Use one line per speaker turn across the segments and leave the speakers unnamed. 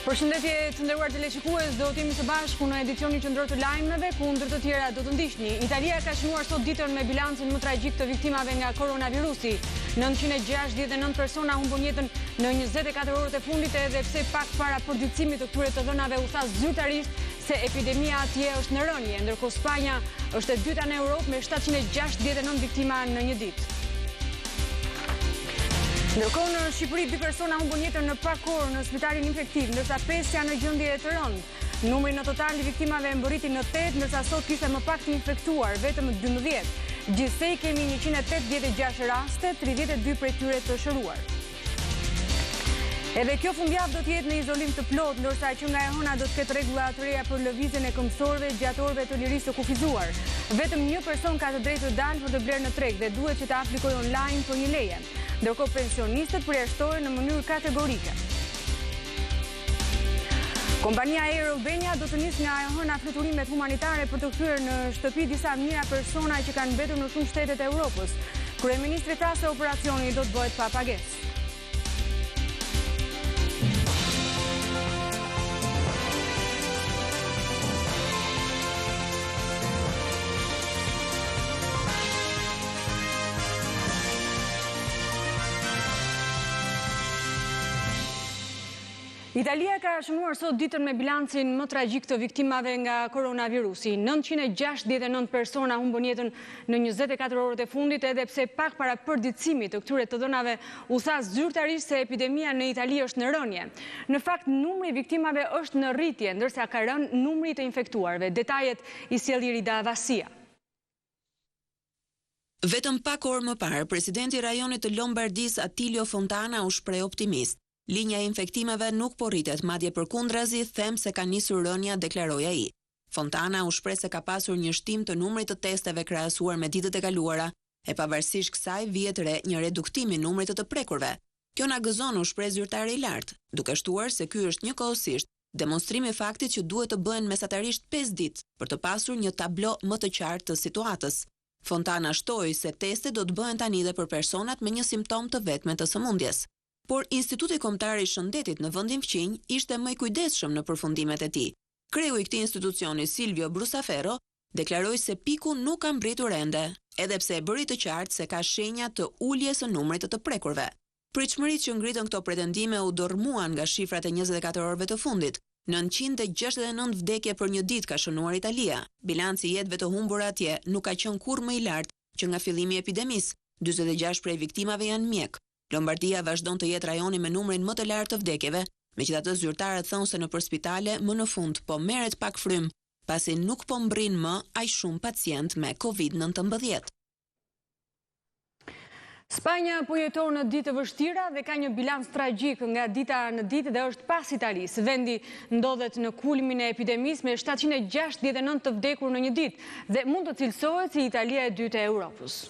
Përshëndetje të nderuar teleshikues, do t'jemi së bashku në edicionin qendror të lajmeve, ku ndër të tjera do të ndiqni. Italia ka shënuar sot ditën me bilancin më tragjik të viktimave nga koronavirusi. 969 persona humbën jetën në 24 orët e fundit, edhe pse pak para përditësimit të këtyre të dhënave u tha zyrtarisht se epidemia atje është në rënje, ndërkohë Spanja është e dyta në Europë me 769 viktima në një ditë. Ndërkohë në Shqipëri 2 persona humbën jetën në pak orë në spitalin infektiv, ndërsa 5 janë në gjendje të rëndë. Numri në total i viktimave mbërriti në 8, ndërsa sot kishte më pak të infektuar, vetëm 12. Gjithsej kemi 186 raste, 32 prej tyre të shëruar. Edhe kjo fundjavë do të jetë në izolim të plotë, ndërsa që nga e hëna do të ketë rregulla të reja për lëvizjen e këmbësorëve, gjatorëve të lirisë të kufizuar. Vetëm një person ka të drejtë të dalë për të blerë në treg dhe duhet që të aplikojë online për një leje. Ndërkohë pensionistët përjashtohen në mënyrë kategorike. Kompania Air Albania do të nisë nga e hëna fluturimet humanitare për të kthyer në shtëpi disa mijëra persona që kanë mbetur në shumë shtete të Europës. Kryeministri tha se operacioni do të bëhet pa pagesë. Italia ka shënuar sot ditën me bilancin më tragjik të viktimave nga koronavirusi. 969 persona humbën jetën në 24 orët e fundit, edhe pse pak para përditësimit të këtyre të dhënave u tha zyrtarisht se epidemia në Itali është në rënje. Në fakt, numri i viktimave është në rritje, ndërsa ka rënë numri të infektuarve. Detajet i sjell Irida Vasia.
Vetëm pak orë më parë, presidenti i rajonit të Lombardisë Attilio Fontana u shpreh optimist. Linja e infektimeve nuk po rritet, madje përkundrazi them se ka nisur rënja, deklaroi ai. Fontana u shpreh se ka pasur një shtim të numrit të testeve krahasuar me ditët e kaluara, e pavarësisht kësaj vihet re një reduktim i numrit të prekurve. Kjo na gëzon, u shpreh zyrtari i lartë, duke shtuar se ky është njëkohësisht demonstrim i faktit që duhet të bëhen mesatarisht 5 ditë për të pasur një tablo më të qartë të situatës. Fontana shtoi se testet do të bëhen tani edhe për personat me një simptom të vetme të sëmundjes. Por Instituti Kombëtar i Shëndetit në vendin fqinj ishte më i kujdesshëm në përfundimet e tij. Kreu i këtij institucioni, Silvio Brusaferro, deklaroi se piku nuk ka mbritur ende, edhe pse e bëri të qartë se ka shenja të uljes së numrit të prekurve. Pritshmëritë që ngritën këto pretendime u dormuan nga shifrat e 24 orëve të fundit. 969 vdekje për një ditë ka shënuar Italia. Bilanci i jetëve të humbura atje nuk ka qenë kurrë më i lartë që nga fillimi i epidemisë. 46 prej viktimave janë mjek. Lombardia vazhdon të jetë rajoni me numrin më të lartë të vdekjeve, megjithatë zyrtarët thonë se nëpër spitale më në fund po merret pak frym, pasi nuk po mbrin më aq shumë pacient me COVID-19.
Spanja po jeton në ditë të vështira dhe ka një bilanc tragjik nga dita në ditë dhe është pas Italisë. Vendi ndodhet në kulmin e epidemisë me 769 të vdekur në një ditë dhe mund të cilësohet si Italia e dytë e Europës.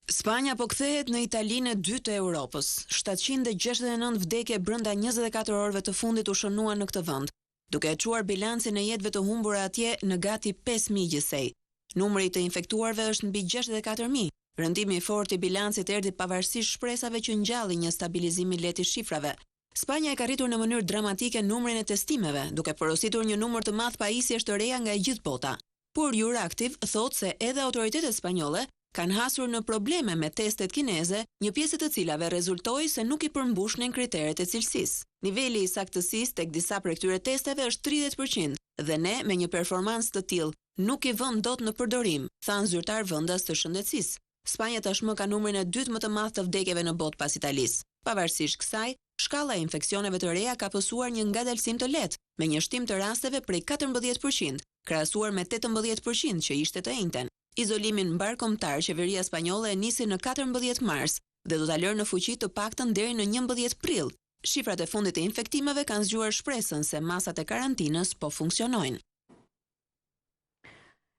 Spanja po kthehet në Italinë e dytë e Europës. 769 vdekje brenda 24 orëve të fundit u shënuan në këtë vend, duke e çuar bilancin e jetëve të humbura atje në gati 5000 gjithsej. Numri të infektuarve është mbi 64000. Rëndimi i fortë i bilancit erdhi pavarësisht shpresave që ngjalli një stabilizim i lehtë i shifrave. Spanja e ka rritur në mënyrë dramatike numrin e testimeve, duke porositur një numër të madh pajisjesh të reja nga e gjithë bota. Por Euractiv thotë se edhe autoritetet spanjolle kanë hasur në probleme me testet kineze, një pjesë të cilave rezultoi se nuk i përmbushnin kriteret e cilësisë. Niveli i saktësisë tek disa prej këtyre testeve është 30% dhe ne me një performancë të tillë nuk i vënë dot në përdorim, thanë zyrtar vendas të shëndetësisë. Spanja tashmë ka numrin e dytë më të madh të vdekjeve në botë pas Italisë. Pavarësisht kësaj, shkalla e infeksioneve të reja ka pësuar një ngadalësim të lehtë, me një shtim të rasteve prej 14%, krahasuar me 18% që ishte të njëjtën. Izolimin mbarkombëtar qeveria spanjolle e nisi në 14 mars dhe do ta lërë në fuqi të paktën deri në 11 prill. Shifrat e fundit të infektimeve kanë zgjuar shpresën se masat e karantinës po funksionojnë.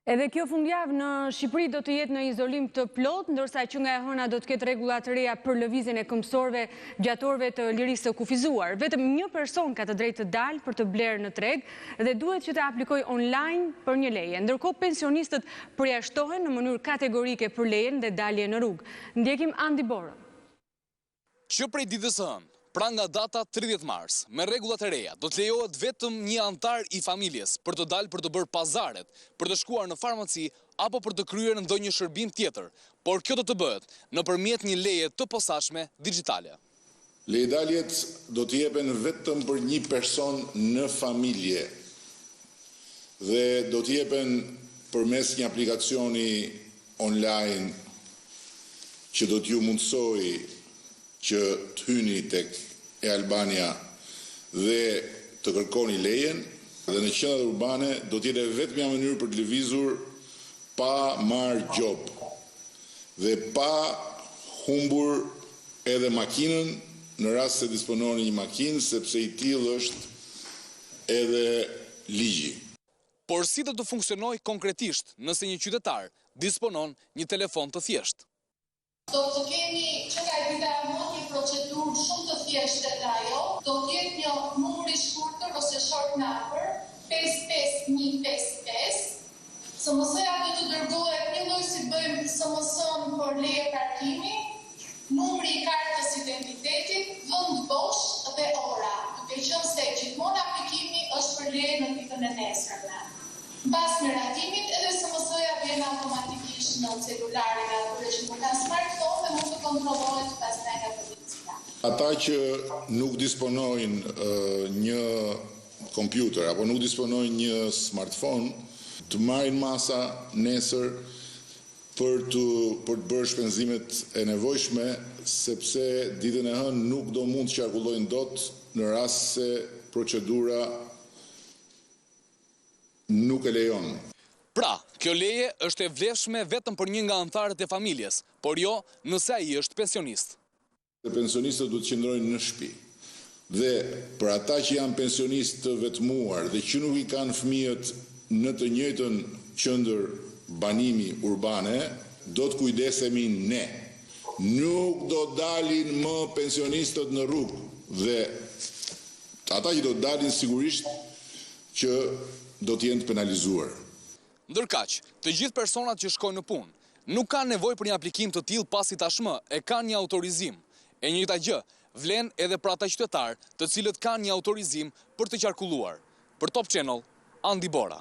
Edhe kjo fundjavë në Shqipëri do të jetë në izolim të plot, ndërsa që nga e hëna do të ketë rregulla të reja për lëvizjen e këmbësorëve, gjatorëve të lirisë të kufizuar. Vetëm një person ka të drejtë të dalë për të blerë në treg dhe duhet që të aplikojë online për një leje. Ndërkohë pensionistët përjashtohen në mënyrë kategorike për lejen dhe dalje në rrugë. Ndjekim Andi Borën.
Që prej ditës së hënë, pra nga data 30 mars, me rregullat e reja, do të lejohet vetëm një antar i familjes për të dalë për të bërë pazaret, për të shkuar në farmaci apo për të kryer ndonjë shërbim tjetër, por kjo do të bëhet nëpërmjet një leje të posaçme digjitale.
Lejedaljet do të jepen vetëm për një person në familje dhe do të jepen përmes një aplikacioni online që do t'ju mundsoj që të hyni tek e Albania dhe të kërkoni lejen, dhe në qendrat urbane do t'jete vetëm një mënyrë për të lëvizur pa marrë gjop dhe pa humbur edhe makinën në rast se dispononi një makinë, sepse i tillë është edhe ligji.
Por si do të funksionojë konkretisht nëse një qytetar disponon një telefon të thjeshtë?
Do të kemi që nga e dita e një procedurë shumë të thjeshtë të ajo, do të jetë një numër i shkurtër ose short number 55155. SMS-ja do të dërgohet një lloj si bëjmë SMS-n për leje parkimi, numri i kartës identitetit, vend bosh dhe ora, duke qenë se gjithmonë aplikimi është për leje në ditën e nesërme. Pas miratimit edhe SMS-ja vjen automatikisht në celularin e atyre që nuk kanë smartphone dhe mund të kontrollohet pastaj nga policia.
Ata që nuk disponojnë një kompjuter apo nuk disponojnë një smartphone, të marrin masa nesër për të bërë shpenzimet e nevojshme, sepse ditën e hënë nuk do mund të qarkullojnë dot në rast se procedura nuk e lejon.
Pra, kjo leje është e vlefshme vetëm për një nga antarët e familjes, por jo nëse ai është pensionist.
Pensionistët duhet të qëndrojnë në shtëpi. Dhe për ata që janë pensionistë të vetmuar dhe që nuk i kanë fëmijët në të njëjtën qendër banimi urbane, do të kujdesemi ne. Nuk do dalin më pensionistët në rrugë dhe ata që do të dalin sigurisht që do të jenë të penalizuar.
Ndërkaq, të gjithë personat që shkojnë në punë nuk kanë nevojë për një aplikim të tillë pasi tashmë e kanë një autorizim. E njëjta gjë vlen edhe për ata qytetar të cilët kanë një autorizim për të qarkulluar. Për Top Channel, Andi Bora.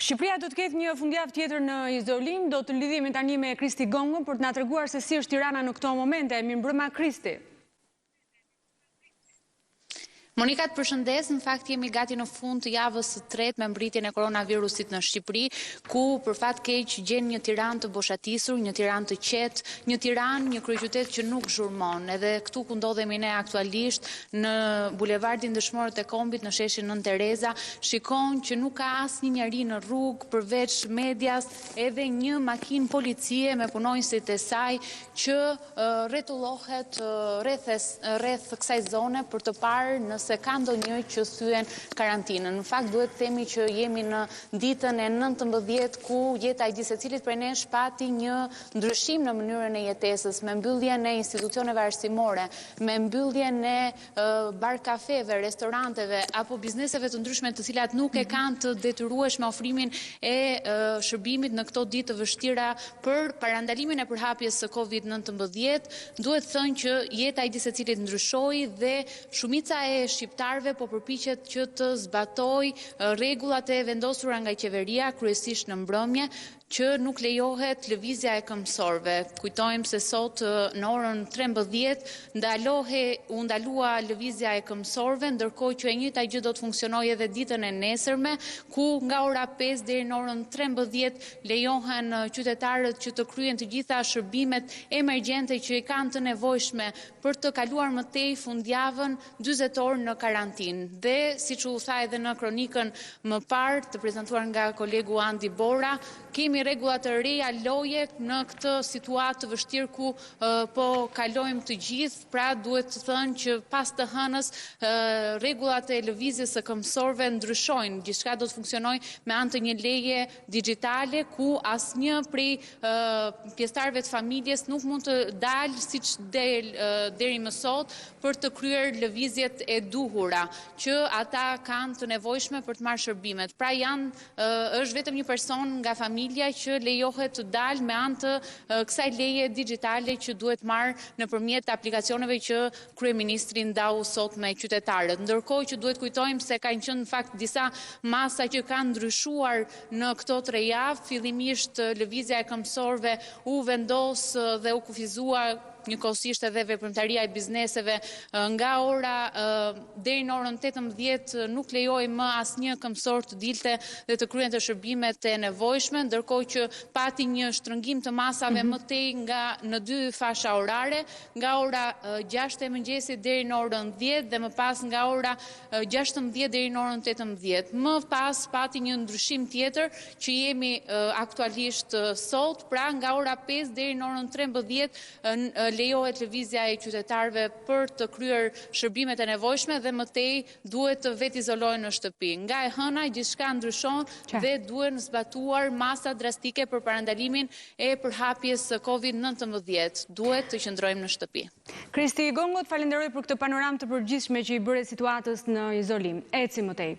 Shqipëria do të ketë një fundjavë tjetër në izolim, do të lidhemi tani me Kristi Gongo për të na treguar se si është Tirana në këto momente. Mirëmbrëma Kristi.
Monika, të përshëndes, në fakt jemi gati në fund të javës së tretë me mbritjen e koronavirusit në Shqipëri, ku për fat keq gjen një Tiranë të boshatisur, një Tiranë të qetë, një Tiranë, një kryeqytet që nuk zhurmon. Edhe këtu ku ndodhemi ne aktualisht në bulevardin Dëshmorët e Kombit në sheshin Nën Tereza, shikon që nuk ka asnjë njeri në rrugë përveç medias, edhe një makinë policie me punonjësit e saj që rretullohet rreth kësaj zone për të parë nëse ka ndonjë që thyen karantinën. Në fakt duhet të themi që jemi në ditën e 19 ku jeta e gjithë secilit prej nesh pati një ndryshim në mënyrën e jetesës, me mbylljen e institucioneve arsimore, me mbylljen e bar-kafeve, restoranteve apo bizneseve të ndryshme të cilat nuk e kanë të detyrueshme ofrimin e shërbimit në këto ditë të vështira për parandalimin e përhapjes së COVID-19. Duhet thënë që jeta e gjithë secilit ndryshoi dhe shumica e shqiptarëve po përpiqet që të zbatojë rregullat e vendosura nga qeveria, kryesisht në mbrëmje, që nuk lejohet lëvizja e këmbësorëve. Kujtojmë se sot në orën 13 u ndalua lëvizja e këmbësorëve, ndërkohë që e njëjta gjë do të funksionojë edhe ditën e nesërme, ku nga ora 5 deri në orën 13 lejohen qytetarët që të kryen të gjitha shërbimet emergjente që i kanë të nevojshme për të kaluar më tej fundjavën 40 orë në karantinë. Dhe siç u tha edhe në kronikën më parë të prezantuar nga kolegu Andi Bora, kemi rregulla të reja loje në këtë situatë të vështirë ku po kalojmë të gjithë, pra duhet të thënë që pas të hënës rregullat e lëvizjes së këmbësorëve ndryshojnë. Gjithçka do të funksionojë me anë të një leje digjitale ku asnjë prej pjesëtarëve të familjes nuk mund të dalë siç del deri më sot për të kryer lëvizjet e duhura që ata kanë të nevojshme për të marrë shërbimet. Pra është vetëm një person nga familja që lejohet të dalë me anë të kësaj leje digjitale që duhet marrë nëpërmjet aplikacioneve që kryeministri ndau sot me qytetarët. Ndërkohë që duhet kujtojmë se kanë qenë në fakt disa masa që kanë ndryshuar në këto 3 javë, fillimisht lëvizja e këmbësorëve u vendos dhe u kufizua njëkohësisht edhe veprimtaria e bizneseve nga ora deri në orën 18 nuk lejoi më asnjë këmbësor të dilte dhe të kryente shërbimet e nevojshme, ndërkohë që pati një shtrëngim të masave më tej në 2 fasha orare, nga ora 6 e mëngjesit deri në orën 10 dhe më pas nga ora 16 deri në orën 18. Më pas pati një ndryshim tjetër që jemi aktualisht sot, pra nga ora 5 deri në orën 13 lejohet lëvizja e qytetarëve për të kryer shërbimet e nevojshme dhe më tej duhet të vetë izolohen në shtëpi. Nga e hëna gjithçka ndryshon dhe duhen zbatuar masa drastike për parandalimin e përhapjes së COVID-19. Duhet të qëndrojmë në shtëpi.
Kristi Gongot, falenderoj për këtë panoramë të përgjithshme që i bëre situatës në izolim. Eci më tej.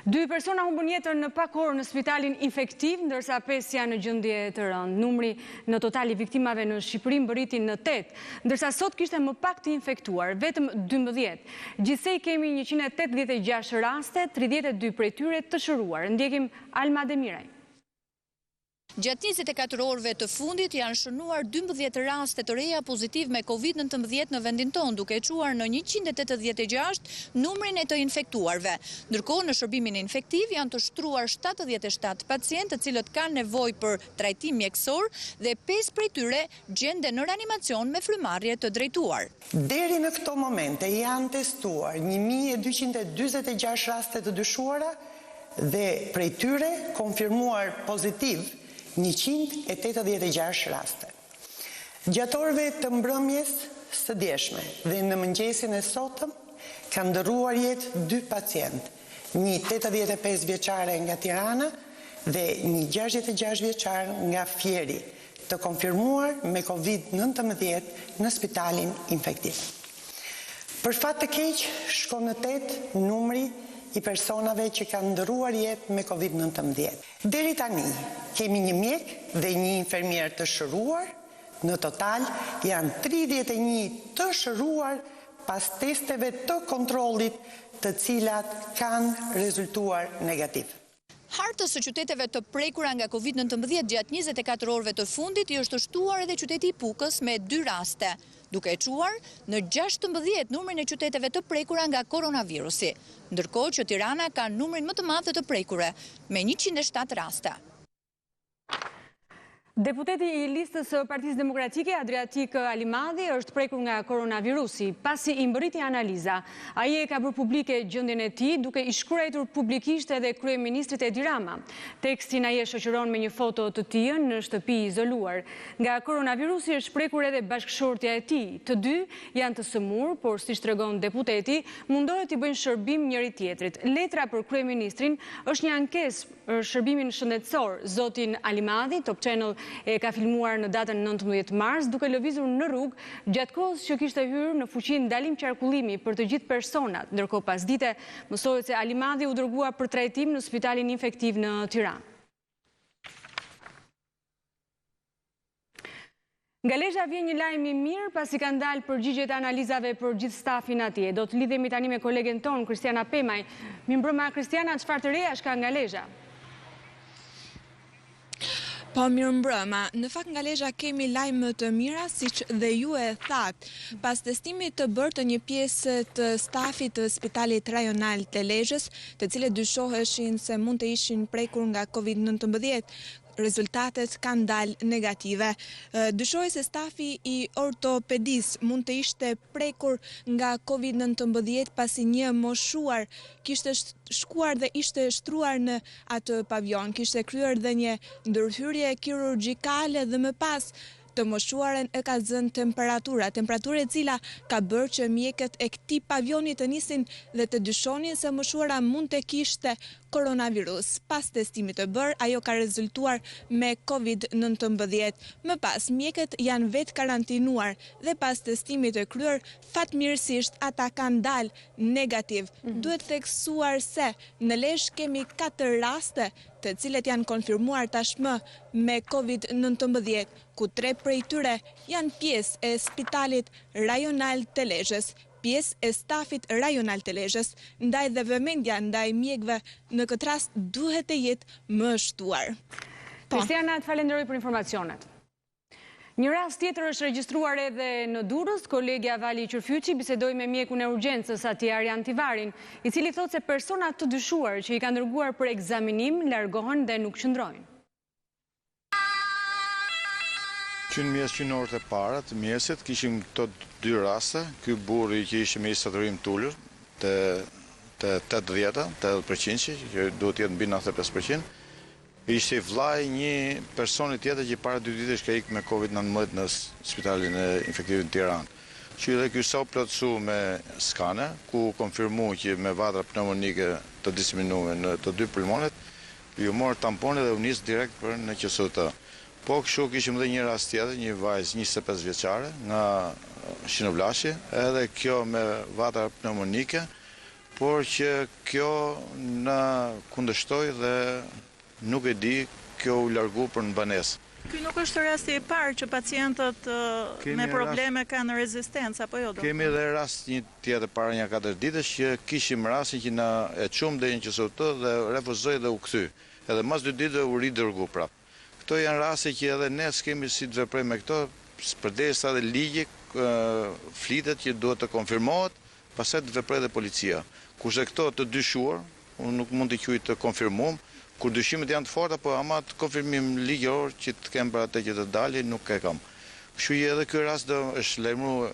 2 persona humbën jetën në pak orë në spitalin infektiv, ndërsa 5 janë në gjendje të rëndë. Numri në total i viktimave në Shqipëri mbërriti në 8, ndërsa sot kishte më pak të infektuar, vetëm 12. Gjithsej kemi 186 raste, 32 prej tyre të shëruar. Ndjekim Alma Demiraj.
Gjatë 24 orëve të fundit janë shënuar 12 raste të reja pozitiv me COVID-19 në vendin tonë, duke quar në 186 numrin e të infektuarve. Ndërkohë në shërbimin infektiv janë të shtruar 77 pacientë të cilët kanë nevojë për trajtim mjekësor dhe 5 prej tyre gjenden në reanimacion me frymarrje të drejtuar.
Deri në këto momente janë testuar 1246 raste të dyshuara dhe prej tyre konfirmuar pozitiv 186 raste. Gjatorëve të mbrëmjes së djeshme dhe në mëngjesin e sotëm kanë ndërruar jetë 2 pacientë, një 85 vjeçare nga Tirana dhe një 66 vjeçar nga Fjeri, të konfirmuar me COVID-19 në spitalin infektiv. Për fat të keq, shkon në 8 numri i personave që kanë ndëruar jetë me COVID-19. Deri tani, kemi një mjek dhe një infermier të shëruar, në total janë 31 të shëruar pas testeve të kontrollit të cilat kanë rezultuar negativ.
Hartës së qyteteve të prekura nga COVID-19 gjatë 24 orëve të fundit i është shtuar edhe qyteti i Pukës me 2 raste, duke e quar në 16 numrin e qyteteve të prekura nga koronavirusi, ndërkohë që Tirana ka numrin më të madh të prekure, me 107 raste.
Deputeti i listës Partisë Demokratike, Adriatik Alimadhi, është prekur nga koronavirusi, pasi i mbërriti analiza. Ai e ka bërë publike gjendjen e tij, duke i shkruar publikisht edhe kryeministrit Edi Rama. Tekstin ai e shoqëron me një foto të tij në shtëpi izoluar. Nga koronavirusi është prekur edhe bashkëshortja e tij. Të dy janë të sëmur, por siç tregon deputeti, mundohet i bëjnë shërbim njëri tjetrit. Letra për kryeministrin është një ankesë për shërbimin shëndetësor. Zotin Alimadhi, Top Channel e ka filmuar në datën 19 mars, duke lëvizur në rrugë gjatë kohës që kishte hyrë në fuqi ndalim qarkullimi për të gjithë personat. Ndërkohë pasdite mësohet se Alimadhi u dërgua për trajtim në spitalin infektiv në Tiranë. Nga Lezhë vjen një lajm i mirë pasi kanë dalë përgjigjet e analizave për gjithë stafin atje. Do të lidhemi tani me kolegen ton, Kristiana Pemaj. Mirëmbrëma Kristiana, çfarë të reja ka nga Lezhë?
Po mirëmbrëma, në fakt nga Lezhë kemi lajme të mira, siç dhe ju e thatë. Pas testimit të bërë të një pjesë të stafit të Spitalit Rajonal të Lezhës, të cilët dyshoheshin se mund të ishin prekur nga COVID-19, rezultatet kanë dalë negative. Dyshoj se stafi i ortopedis mund të ishte prekur nga COVID-19 pasi një moshuar kishte shkuar dhe ishte shtruar në atë pavion, kishte kryer dhe një ndërhyrje kirurgjikale dhe më pas të moshuaren e ka zënë temperaturë e cila ka bërë që mjekët e këtij pavioni të nisin dhe të dyshonin se moshuara mund të kishte koronavirus. Pas testimit të bërë, ajo ka rezultuar me COVID-19. Më pas, mjekët janë vetë karantinuar dhe pas testimit të kryer, fatmirësisht ata kanë dalë negativ. Duhet theksuar se në Lezhë kemi 4 raste të cilet janë konfirmuar tashmë me COVID-19, ku 3 prej tyre janë pjesë e Spitalit Rajonal të Lezhës, pjesë e stafit rajonal të Lezhës, ndaj dhe vëmendja ndaj mjekëve në këtë rast duhet të jetë më shtuar.
Kristiana, të falenderoj për informacionet. Një rast tjetër është regjistruar edhe në Durrës. Kolegja Vali Qërfyçi bisedoi me mjekun e urgjencës atij Arjan Tivarin, i cili thotë se personat të dyshuar që i kanë dërguar për ekzaminim largohen dhe nuk qëndrojnë.
Që në mjes qënorët e para të mjesit kishim të 2 raste, ky burri që ishte me saturim tullur të 80%, që duhet jetë mbi 95%, ishte vllai një personi tjetër që para 2 ditësh ka ikë me COVID-19 në spitalin e infektivit në Tiranë. Që edhe ky sa plotësu me skaner, ku konfirmu që me vatra pneumonike të disiminuar në të 2 pulmonet, ju morë tampone dhe u nis direkt për në QST. Po kështu kishim dhe një rast tjetër, një vajzë 25 vjeçare nga Shinoblashi, edhe kjo me vatra pneumonike, por që kjo na kundërshtoi dhe nuk e di, kjo u largu për në banesë.
Ky nuk është rasti i parë që pacientët me probleme kanë rezistencë, apo jo?
Kemi edhe rast një tjetër para një 4 ditësh që kishim rastin që na e çum deri në QST dhe refuzoi dhe u kthy. Edhe mas 2 ditëve u ridërgu prap. Këto janë raste që edhe ne s'kemi si të veprojmë me këto, përderisa dhe ligji flitet që duhet të konfirmohet, pastaj të veprojë dhe policia. Kurse këto të dyshuar, unë nuk mund të quaj të konfirmuar, kur dyshimet janë të forta, po ama të konfirmim ligjor që të kem për atë që të dalin, nuk e kam. Kështu që edhe ky rast do është lajmëruar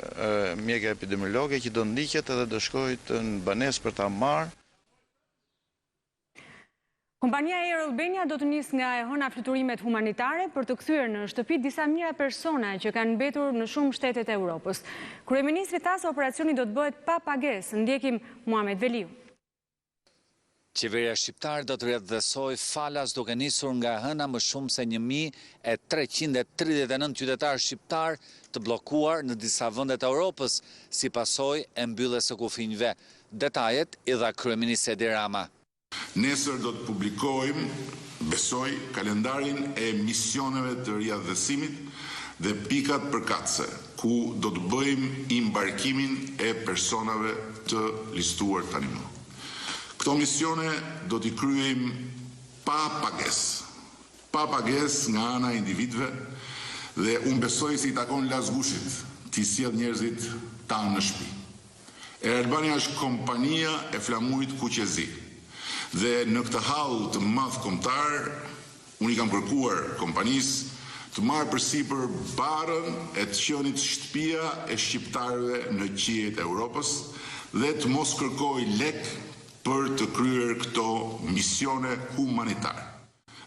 mjekja epidemiologe që do ndiqet edhe do shkojë në banesë për ta marrë.
Kompania Air Albania do të nisë nga e hëna fluturimet humanitare për të kthyer në shtëpi disa mijëra persona që kanë mbetur në shumë shtetet e Europës. Kryeministri tha se operacioni do të bëhet pa pagesë. Ndjekim Muhamet Veliu.
Qeveria shqiptare do të rrjedhësoj falas duke nisur nga hëna më shumë se 1339 qytetarë shqiptar të bllokuar në disa vende të Europës si pasojë e mbylljes së kufinjve. Detajet i dha kryeministri Edi Rama.
Nesër do të publikojmë, besoj, kalendarin e misioneve të rrjedhësimit dhe pikat përkatëse, ku do të bëjmë embarkimin e personave të listuar tani më. Këto misione do t'i kryejmë pa pagesë nga ana e individëve dhe unë besoj se i takon Lazgushit t'i sjell njerëzit tanë në shtëpi. Air Albania është kompania e flamurit kuqezi dhe në këtë hall të madh kombëtar unë i kam kërkuar kompanisë të marrë përsipër barën e të qenit shtëpia e shqiptarëve në qiejt e Europës dhe të mos kërkoj lek për të kryer këto misione humanitare.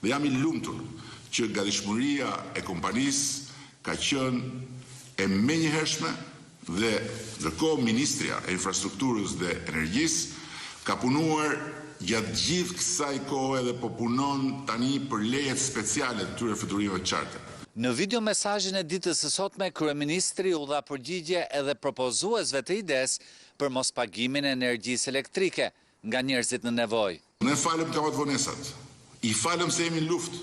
Dhe jam i lumtur që gatishmëria e kompanisë ka qenë e menjëhershme dhe ndërkohë Ministria e Infrastrukturës dhe Energjisë ka punuar gjatë gjithë kësaj kohe dhe po punon tani për lejet speciale të këtyre fluturimeve të qarta.
Në video mesazhin e ditës së sotme, kryeministri u dha përgjigje edhe propozuesve të ides për mospagimin e energjisë elektrike nga njerëzit në nevojë.
Ne falem kamat vonesat. I falem se jemi në luftë.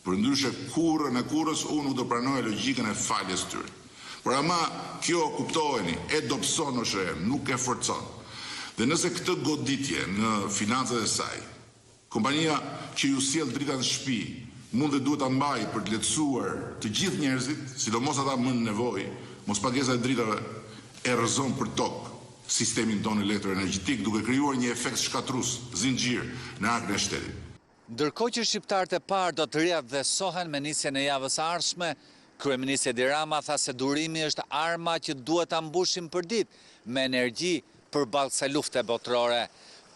Përndryshe kurrë në kurrës unë nuk do pranoj logjikën e faljes tyre. Por ama kjo kuptoheni e dobëson OSHE, nuk e forcon. Dhe nëse këtë goditje në financat e saj, kompania që ju sjell drita në shtëpi, mund dhe duhet ta mbaj për të lehtësuar të gjithë njerëzit, sidomos ata më në nevojë, mospagesa e dritave e rrëzon për tokë sistemin tonë elektroenergjetik duke krijuar një efekt shkatrues, zinxhir në akrin e shtetit.
Ndërkohë që shqiptarët e parë do të riavdhesohen me nisjen e javës ardhshme, kryeministri Edi Rama tha se durimi është arma që duhet ta mbushim përdit me energji përballë kësaj lufte botërore.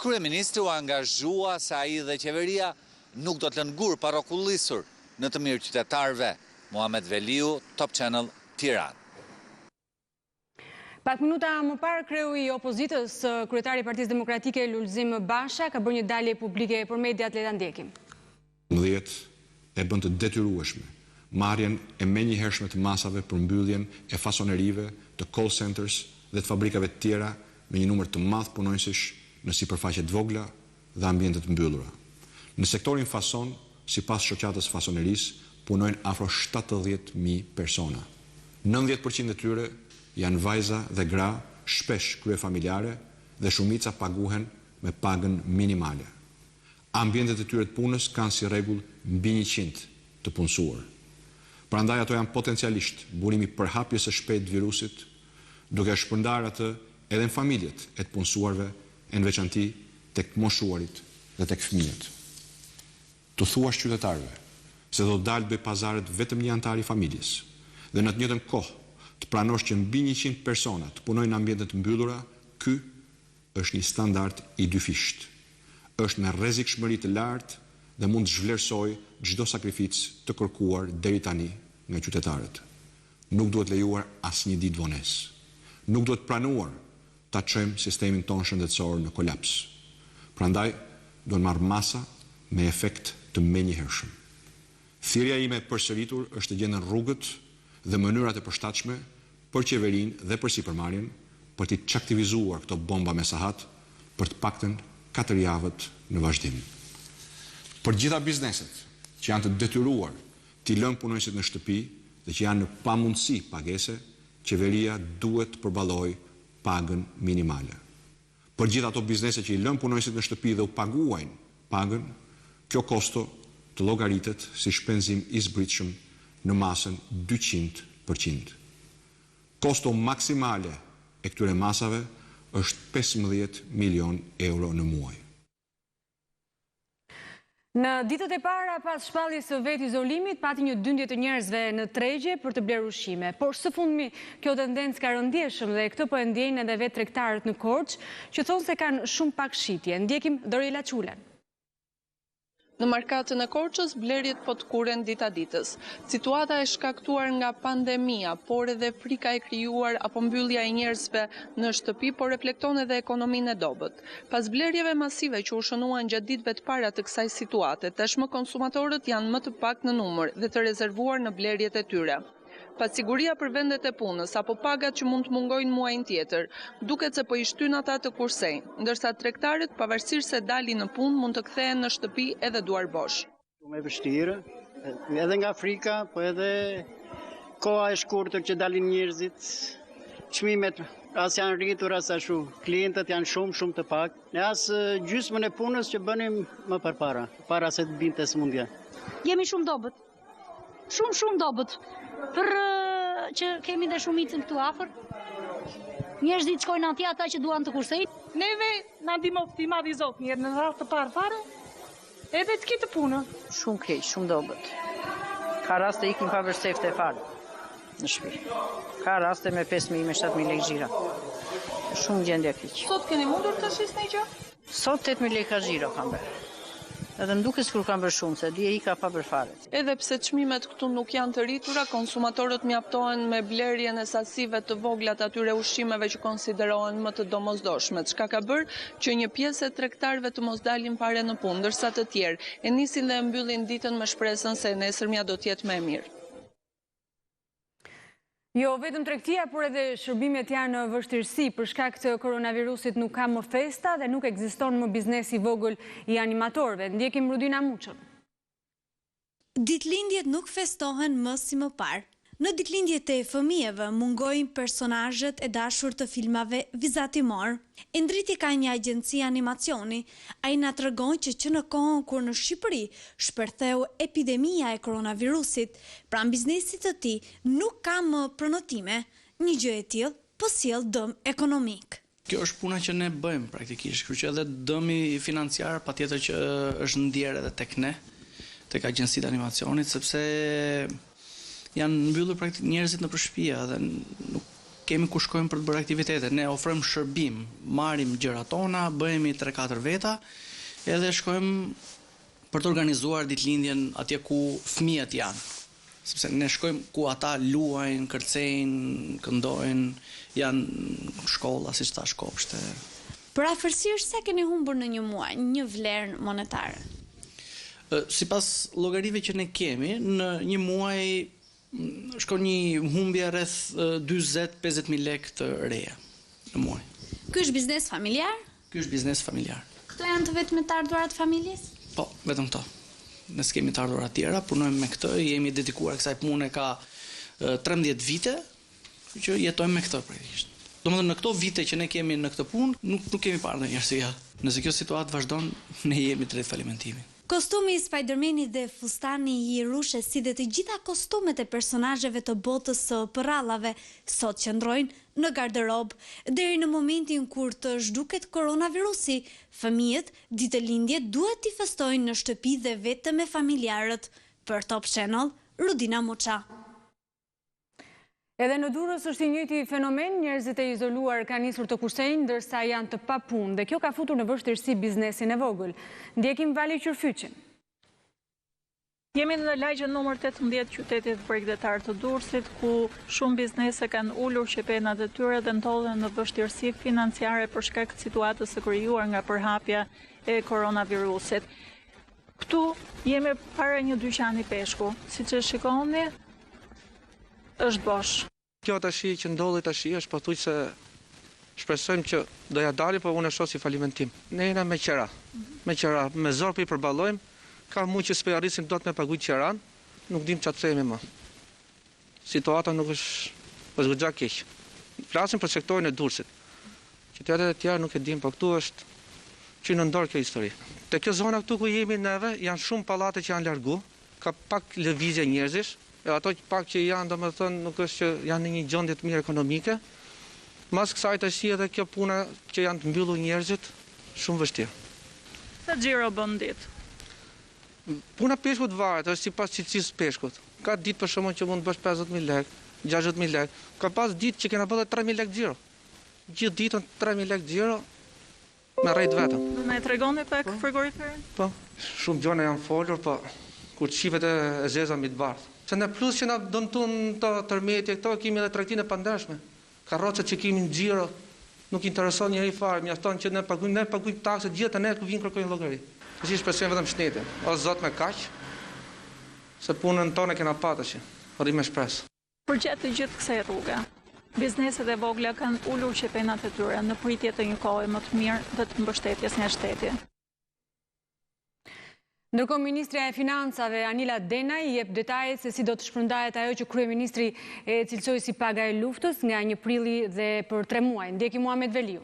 Kryeministri u angazhua se ai dhe qeveria nuk do të lënë gur pa rrokullisur në të mirë qytetarëve. Muhamet Veliu, Top Channel, Tiranë.
Pak minuta më parë, kreu i opozitës, kryetari i Partisë Demokratike Lulzim Basha, ka bërë një dalje publike për mediat, le ta ndjekim.
10 e bën të detyrueshme marrjen e menjëhershme të masave për mbylljen e fasonerive, të call centers dhe të fabrikave të tjera me një numër të madh punonjësish në sipërfaqe të vogla dhe ambiente të mbyllura. Në sektorin fason, sipas shoqatës fasonerisë, punojnë afro 70.000 persona. 90% e tyre janë vajza dhe gra, shpesh kryefamiljare dhe shumica paguhen me pagën minimale. Ambientet e tyre të punës kanë si rregull mbi 100 të punësuar. Prandaj ato janë potencialisht burimi përhapjes së shpejtë të virusit, duke shpërndar atë edhe në familjet e të punësuarve, e në veçanti tek moshuarit dhe tek fëmijët. Të thuash qytetarëve se do të dalë bëj pazaret vetëm një antar i familjes dhe në të njëjtën kohë të pranosh që mbi 100 persona të punojnë në ambiente të mbyllura, ky është një standard i dyfisht. Është me rrezikshmëri të lartë dhe mund të zhvlerësoj çdo sakrificë të kërkuar deri tani nga qytetarët. Nuk duhet lejuar asnjë ditë vonesë. Nuk duhet pranuar ta çojmë sistemin tonë shëndetësor në kolaps. Prandaj do të marr masa me efekt të menjëhershëm. Thirrja ime e përsëritur është të gjenden rrugët dhe mënyrat e përshtatshme për qeverinë dhe për sipërmarrjen për të çaktivizuar këto bomba me sahat për të paktën 4 javët në vazhdim. Për gjitha bizneset që janë të detyruar t'i lënë punonjësit në shtëpi dhe që janë në pamundësi pagese, qeveria duhet të përballojë pagën minimale. Për gjitha ato biznese që i lënë punonjësit në shtëpi dhe u paguajnë pagën, kjo kosto të llogaritet si shpenzim i zbritshëm në masën 200%. Kosto maksimale e këtyre masave është 15 milion euro në muaj.
Në ditët e para pas shpalljes së vet izolimit, pati një dyndje të njerëzve në tregje për të blerë ushqime. Por së fundmi, kjo tendencë ka rënë ndjeshëm dhe këtë po e ndjejnë edhe vetë tregtarët në Korçë, që thonë se kanë shumë pak shitje. Ndjekim Dorela Çulen.
Në markatën e Korçës, blerjet po të kuren dita ditës. Situata e shkaktuar nga pandemia, por edhe frika e krijuar apo mbyllja e njerëzve në shtëpi, por reflekton edhe ekonominë e dobët. Pas blerjeve masive që u shënuan gjatë ditëve të para të kësaj situate, tashmë konsumatorët janë më të pak në numër dhe të rezervuar në blerjet e tyre. Pasiguria për vendet e punës apo pagat që mund të mungojnë muajin tjetër, duket se po i shtyn ata të kursejnë, ndërsa tregtarët, pavarësisht se dalin në punë, mund të kthehen në shtëpi edhe duar bosh.
Shumë e vështirë, edhe nga frika, po edhe koha e shkurtër që dalin njerëzit, çmimet as janë rritur as ashtu, klientët janë shumë të pak, ne as gjysmën e punës që bënim më përpara, para se të binte sëmundja.
Jemi shumë dobët. Shumë dobët. Për që kemi dhe shumicën këtu afër. Njerëzit shkojnë atje ata që duan të kursejnë.
Neve na ndihmofti madhi Zot, në radhë të parë fare, edhe të kitë punë.
Shumë keq, shumë dobët. Ka raste ikin pa vërsefte fare në shtëpi. Ka raste me 5.000 me 7.000 lekë xhira. Shumë gjendje keq.
Sot keni mundur të shisni gjë?
Sot 8.000 lekë xhira kam bërë. Edhe më duket sikur kanë bërë shumë, se dje i ka pa bërë fare.
Edhe pse çmimet këtu nuk janë të rritura, konsumatorët mjaftohen me blerjen e sasive të vogla të atyre ushqimeve që konsiderohen më të domosdoshme, çka ka bërë që një pjesë e tregtarëve të mos dalin fare në punë, ndërsa të tjerë e nisin dhe e mbyllin ditën me shpresën se nesërmja do të jetë më e mirë.
Jo, vetëm tregtia, por edhe shërbimet janë në vështirësi për shkak të koronavirusit, nuk ka më festa dhe nuk ekziston më biznesi vogël i animatorëve. Ndjekim Rudina Muçën.
Ditëlindjet nuk festohen më si më parë. Në ditëlindjet e fëmijëve mungojnë personazhet e dashur të filmave vizatimor. Indriti ka një agjenci animacioni, ai na tregon që në kohën kur në Shqipëri shpërtheu epidemia e koronavirusit, pranë biznesit të tij nuk ka më pronotime, një gjë e tillë po sjell dëm ekonomik.
Kjo është puna që ne bëjmë praktikisht, kështu që edhe dëmi financiar patjetër që është ndjerë edhe tek ne, tek agjencitë animacionit, sepse janë mbyllur njerëzit nëpër shtëpi dhe nuk kemi ku shkojmë për të bërë aktivitete. Ne ofrojmë shërbim, marrim gjërat tona, bëhemi 3-4 veta, edhe shkojmë për të organizuar ditëlindjen atje ku fëmijët janë. Sepse ne shkojmë ku ata luajnë, kërcejnë, këndojnë, janë shkolla, siç thash, kopshte.
Për afërsisht sa keni humbur në një muaj, një vlerë monetare?
Sipas llogarive që ne kemi, në një muaj shkon një humbje rreth 40-50.000 lekë të reja në muaj.
Ky është biznes familjar?
Ky është biznes familjar.
Këto janë të vetmet të ardhurat familjes?
Po, vetëm këto. Ne s'kemi të ardhurat tjera, punojmë me këtë, jemi dedikuar kësaj pune ka 13 vite, që jetojmë me këtë praktikisht. Domethënë në këto vite që ne kemi në këtë punë, nuk kemi parë ndonjëherë se ja. Nëse kjo situatë vazhdon, ne jemi drejt falimentimit.
Kostumi i Spider-Manit dhe fustani i Rushes, si dhe të gjitha kostumet e personazheve të botës së përrallave, sot qëndrojnë në garderob, deri në momentin kur të zhduket koronavirusi, fëmijët ditëlindje duhet t'i festojnë në shtëpi dhe vetëm me familjarët. Për Top Channel, Rudina Muça.
Edhe në Durrës është i njëjti fenomen, njerëzit e izoluar kanë nisur të kursejnë ndërsa janë të papunë dhe kjo ka futur në vështirësi biznesin e vogël. Ndjekim Vali Qyrfyqin.
Jemi në lagjen numër 18 qytetit bregdetar të Durrësit, ku shumë biznese kanë ulur qepenat e tyre dhe ndodhen në vështirësi financiare për shkak të situatës së krijuar nga përhapja e koronavirusit. Këtu jemi para një dyqani peshku, siç e shikoni, është bosh.
Kjo tashi që ndodhi tashi është pothuajse shpresojmë që do ja dali, po unë e shoh si falimentim. Ne jena me qera. Me qera, me zor për i përballojmë. Ka mund që s'pe arrisim dot me paguaj qeran, nuk dim çfarë themi më. Situata nuk është goxha keq. Flasim për sektorin e Durrësit. Qytetet e tjera nuk e dim, po këtu është që në ndor kjo histori. Te kjo zona këtu ku jemi neve janë shumë pallate që janë largu, ka pak lëvizje njerëzish. E ato pak që janë, domethënë, nuk është që janë në një gjendje të mirë ekonomike. Mas kësaj tash edhe kjo puna që janë të mbyllur njerëzit, shumë vështirë.
Sa xhiro bën ditë?
Puna peshkut varet, është sipas cilësisë peshkut. Ka ditë për shkakun që mund të bësh 50.000 lekë, 60.000 lekë. Ka pas ditë që kena bërë 3.000 lekë xhiro. Gjithë ditën 3.000 lekë xhiro me rrejt vetëm.
Do na e tregoni pak frigoriferin?
Po, shumë gjëra janë folur, po kur shihet e zeza mbi të bardhë. Se në plus që na dëmton të tërmetje, këto kemi edhe tregtinë e pandershme. Karrocët që kemi në xhiro nuk intereson njëri fare, mjafton që ne paguajmë takset, gjithë ne ku vinë kërkojnë llogari. Si shpresojmë vetëm shtetin, o zot me kaq, se punën tonë kena pa tash. Rrim me shpresë.
Përgjatë të gjithë kësaj rruge, bizneset e vogla kanë ulur qepenat e tyre në pritje të një kohe më të mirë dhe të mbështetjes nga shteti.
Ndërkohë, Ministrja e Financave, Anila Denaj, jep detajet se si do të shpërndahet ajo që kryeministri e cilësoi si paga e luftës nga 1 prilli dhe për 3 muaj. Ndjeki Muhamet Veliu.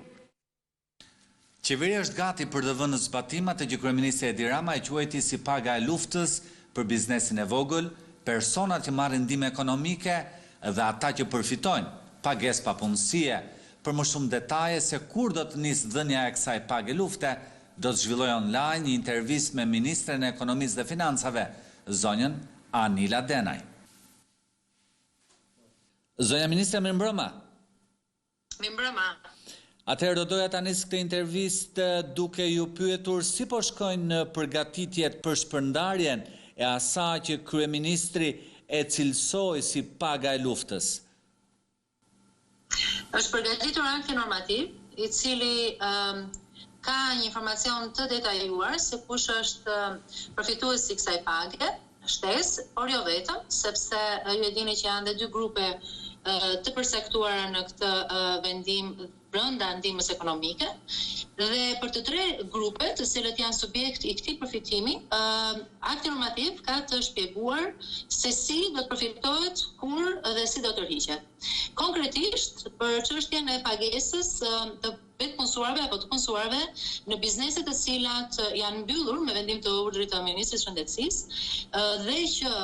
Qeveria është gati për të vënë zbatimat që kryeministri Edi Rama e quajti si paga e luftës për biznesin e vogël, personat që marrin ndihmë ekonomike dhe ata që përfitojnë pagesë papunësie. Për më shumë detaje se kur do të nisë dhënia e kësaj pagë lufte, do të zhvilloj online një intervistë me Ministren e Ekonomisë dhe Financave, zonjën Anila Denaj. Zonja Ministre, mirëmbrëma.
Mirëmbrëma.
Atëherë do doja ta nis këtë intervistë duke ju pyetur si po shkojnë përgatitjet për shpërndarjen e asaj që kryeministri e cilësoi si paga e luftës.
Është përgatitur akti normativ, i cili ka një informacion të detajuar se kush është përfituesi i kësaj page, shtesë, por jo vetëm, sepse ju e dini që janë dhe 2 grupe të përcaktuara në këtë vendim brenda ndihmës ekonomike dhe për të 3 grupet, të cilët janë subjekt i këtij përfitimi, akti normativ ka të shpjeguar se si do të përfitohet, kur dhe si do të tërhiqet. Konkretisht, për çështjen e pagesës të vetë punësuarve apo të punësuarve në bizneset të cilat janë mbyllur me vendim të urdhrit të Ministrisë së Shëndetësisë dhe që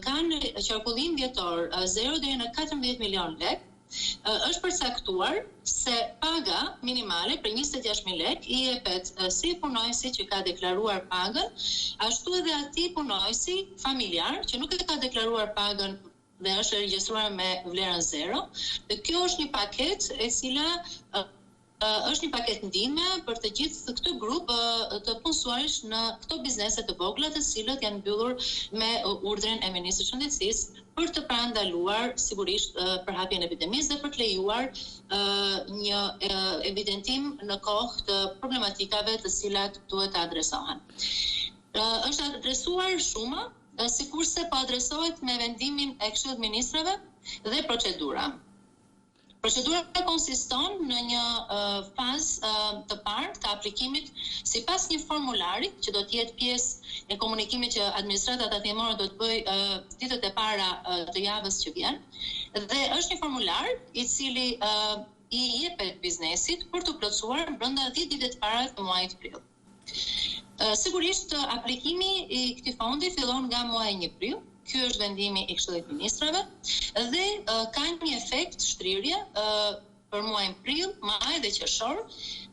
kanë qarkullim vjetor 0 deri në 14 milion lekë, është përcaktuar se paga minimale për 26.000 lek i jepet si punojësi që ka deklaruar pagën, ashtu edhe atij punojësi familjar që nuk e ka deklaruar pagën dhe është regjistruar me vlerën 0. Dhe kjo është një paketë e cila është një paketë ndihme për të gjithë këtë grup të punësuarish në këto biznese të vogla, të cilët janë mbyllur me urdhrin e Ministrit të Shëndetësisë për të parandaluar sigurisht përhapjen e epidemisë dhe për të lejuar një evidentim në kohë të problematikave të cilat duhet të adresohen. Është adresuar shuma, sikurse po adresohet me vendimin e Këshillit të Ministrave dhe procedura. Procedura konsiston në një fazë të parë të aplikimit sipas një formulari që do të jetë pjesë e komunikimit që administrata tatimore do të bëjë ditët e para të javës që vjen. Dhe është një formular i cili i jepet biznesit për të plotësuar brenda 10 ditëve të para të muajit prill. Sigurisht aplikimi i këtij fondi fillon nga muaji 1 prill. Ky është vendimi i Këshillit të Ministrave dhe ka një efekt shtrirje për muajin prill, maj dhe qershor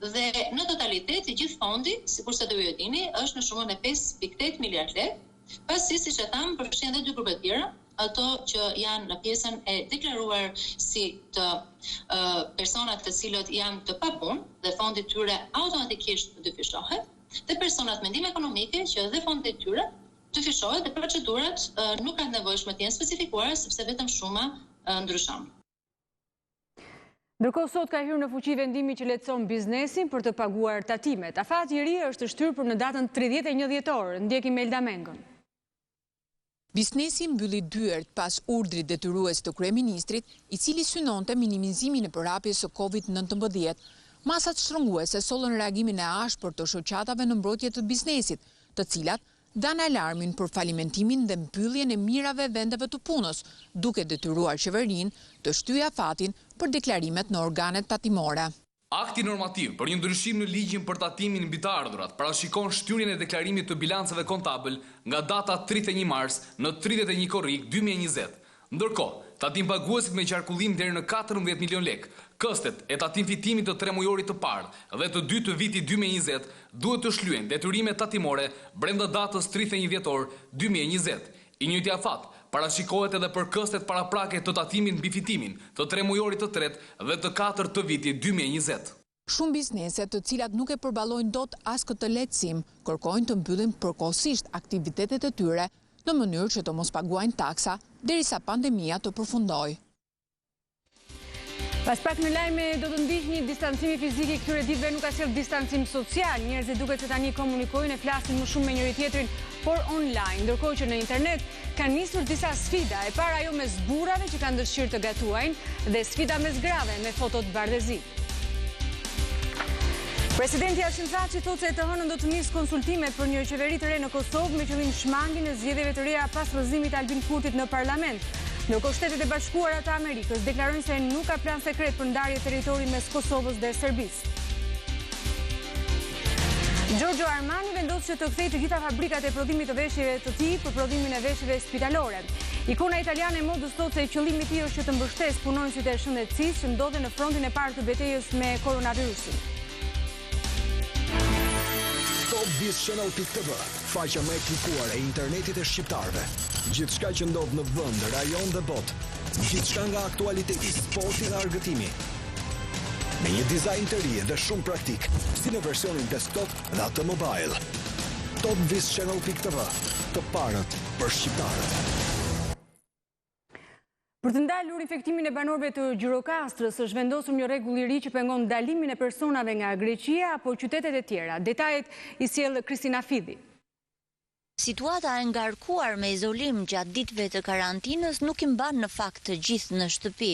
dhe në totalitet i gjithë fondi, sikurse do ju e dini, është në shumën e 5.8 miliard lek, pasi siç e tham përfshin edhe dy grupe të tjera, ato që janë në pjesën e deklaruar si të personat të cilët janë të papunë dhe fondi i tyre automatikisht dyfishohet, dhe personat me ndihmë ekonomike që dhe fondi i tyre dyfishohet dhe procedurat nuk kanë nevojshme të jenë specifikuara sepse vetëm shuma ndryshon.
Ndërkohë sot ka hyrë në fuqi vendimi që lehtëson biznesin për të paguar tatimet. Afati i ri është shtyrë për në datën 31 dhjetor. Ndjekim Melda Mengën.
Biznesi mbylli dyert pas urdhrit detyrues të kryeministrit, i cili synonte minimizimin e përhapjes së COVID-19. Masat shtrënguese sollën reagimin e ashpër të shoqatave në mbrojtje të biznesit, të cilat dan alarmin për falimentimin dhe mbylljen e mirave vendeve të punës, duke detyruar qeverinë të shtyjë afatin për deklarimet në organet tatimore.
Akti normativ për një ndryshim në ligjin për tatimin mbi të ardhurat parashikon shtyrjen e deklarimit të bilanceve kontabël nga data 31 mars në 31 korrik 2020. Ndërkohë, tatim paguesit me qarkullim deri në 14 milion lek, këstet e tatim fitimit të 3 mujorit të parë dhe të 2 të vitit 2020 duhet të shlyen detyrime tatimore brenda datës 31 dhjetor 2020. I njëjti afat parashikohet edhe për këstet paraprake të tatimit mbi fitimin të 3 mujorit të tretë dhe të 4 të vitit 2020.
Shumë biznese të cilat nuk e përballojnë dot as këtë lehtësim, kërkojnë të mbyllin përkohësisht aktivitetet e tyre në mënyrë që të mos paguajnë taksa derisa pandemia të përfundojë.
Pas pak në lajme do të ndihni distancimi fizik i këtyre ditëve nuk ka sjellë distancim social. Njerëzit duket se tani komunikojnë e flasin më shumë me njëri tjetrin, por online, ndërkohë që në internet kanë nisur disa sfida. E para ajo mes burrave që kanë dëshirë të gatuajnë dhe sfida mes grave me foto të bardhëzi. Presidenti Hashim Thaçi thotë se të hënën do të nisë konsultimet për një qeveri të re në Kosovë me qëllim shmangjen e zgjedhjeve të reja pas rrëzimit të Albin Kurtit në parlament. Ndërkohë Shtetet e Bashkuara të Amerikës deklarojnë se nuk ka plan sekret për ndarje territori mes Kosovës dhe Serbisë. Giorgio Armani vendos që të kthejë të gjitha fabrikat e prodhimit të veshjeve të tij për prodhimin e veshjeve spitalore. Ikona italiane e modës thotë se qëllimi i tij është që të mbështesë punonësit e shëndetësisë që ndodhen në frontin e parë të betejës me koronavirusin.
Shënoi.tv, faqja më e klikuar e internetit e shqiptarëve. Gjithçka që ndodh në vend, rajon dhe botë. Gjithçka nga aktualiteti, sporti dhe argëtimi. Me një dizajn të ri dhe shumë praktik, si në versionin desktop dhe atë mobile. Shënoi.tv, të parët për shqiptarët.
Për të ndalur infektimin e banorëve të Gjirokastrës, është vendosur një rregull i ri që pengon ndalimin e personave nga Greqia apo qytetet e tjera. Detajet i sjell Kristina Fidhi.
Situata e ngarkuar me izolim gjatë ditëve të karantinës nuk i mban në fakt të gjithë në shtëpi.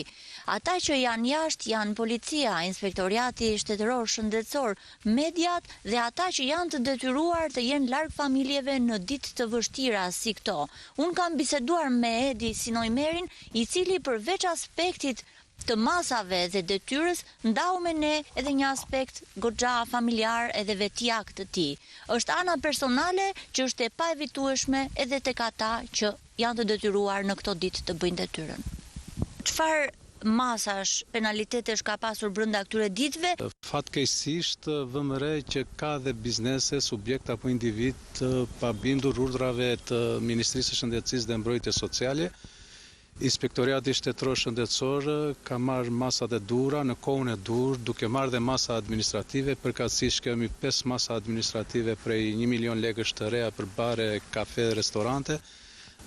Ata që janë jashtë janë policia, inspektoriati shtetëror shëndetësor, mediat dhe ata që janë të detyruar të jenë larg familjeve në ditë të vështira si këto. Unë kam biseduar me Edicioni Informativ, i cili përveç aspektit të masave dhe detyrës, ndau me ne edhe një aspekt goxha familjar edhe vetjak të tij. Është ana personale që është e paevitueshme edhe tek ata që janë të detyruar në këto ditë të bëjnë detyrën. Çfarë masash, penalitetesh ka pasur brenda këtyre ditëve?
Fatkeqësisht vëmë re që ka dhe biznese, subjekt apo individ pa bindur urdhrave të Ministrisë së Shëndetësisë dhe Mbrojtjes Sociale. Inspektoriati Shtetëror Shëndetësor ka marrë masat e dhura në kohën e dur, duke marrë dhe masa administrative, përkatësisht kemi 5 masa administrative prej 1 milion lekësh të reja për bare, kafe dhe restorante,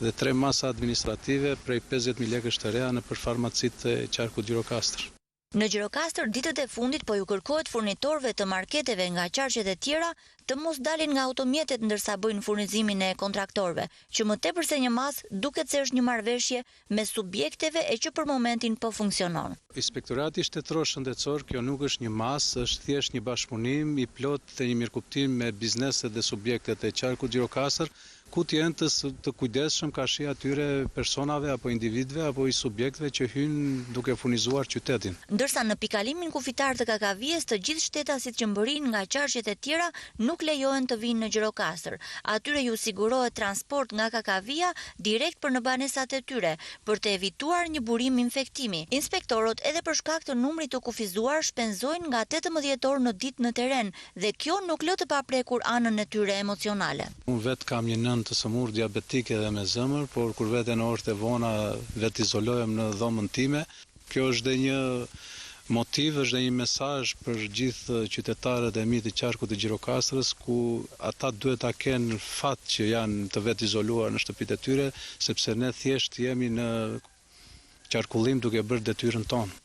dhe 3 masa administrative prej 50.000 lekësh të reja në për farmacit e qarku Gjirokastër.
Në Gjirokastër, ditët e fundit po ju kërkohet furnitorëve të marketeve nga qarqet e tjera të mos dalin nga automjetet ndërsa bëjnë furnizimin e kontraktorëve, që më tepër se një mas duket se është një marrëveshje me subjekteve e që për momentin po funksionon.
Inspektorati Shtetëror Shëndetësor, kjo nuk është një mas, është thjesht një bashkëpunim i plot të një mirëkuptim me bizneset dhe subjektet e qarkut Gjirokastër, ku të jenë të kujdesshëm ka shi atyre personave apo individëve apo i subjekteve që hynë duke furnizuar qytetin.
Ndërsa në pikalimin kufitar të Kakavijes, të gjithë shtetasit që mbërin nga qarqet e tjera nuk lejohen të vinë në Gjirokastër. Atyre ju sigurohet transport nga Kakavia direkt për në banesat e tyre, për të evituar një burim infektimi. Inspektorët edhe për shkak të numrit të kufizuar shpenzojnë nga 18 dhjetor në ditë në teren dhe kjo nuk lë të paprekur anën e tyre emocionale.
Unë vetë kam një nën të sëmur diabetike dhe me zëmër, por kur vete në orët e vona vetë izolohem në dhomën time. Kjo është dhe një motiv, është dhe një mesazh për gjithë qytetarët e mi të qarkut të Gjirokastrës, ku ata duhet ta kenë fat që janë të vetë izoluar në shtëpitë e tyre, sepse ne thjesht jemi në qarkullim duke bërë detyrën tonë.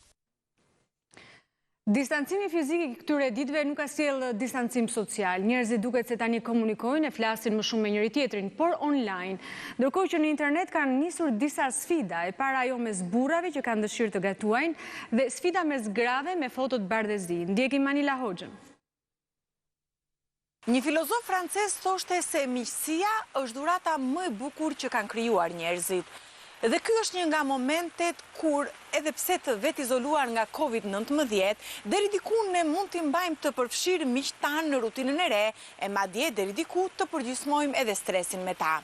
Distancimi fizik i këtyre ditëve nuk ka sjell distancim social. Njerëzit duket se tani komunikojnë e flasin më shumë me njëri tjetrin, por online. Ndërkohë që në internet kanë nisur disa sfida, e para ajo mes burrave që kanë dëshirë të gatuajnë dhe sfida mes grave me foto të bardhëzi. Ndjekim Manila Hoxhën.
Një filozof francez thoshte se miqësia është dhurata më e bukur që kanë krijuar njerëzit. Dhe ky është një nga momentet kur, edhe pse të vetë izoluar nga Covid-19, deri diku ne mund t'i mbajmë të përfshirë miqtë tanë në rutinën e re, e madje deri diku të përgjysmojmë edhe stresin me ta.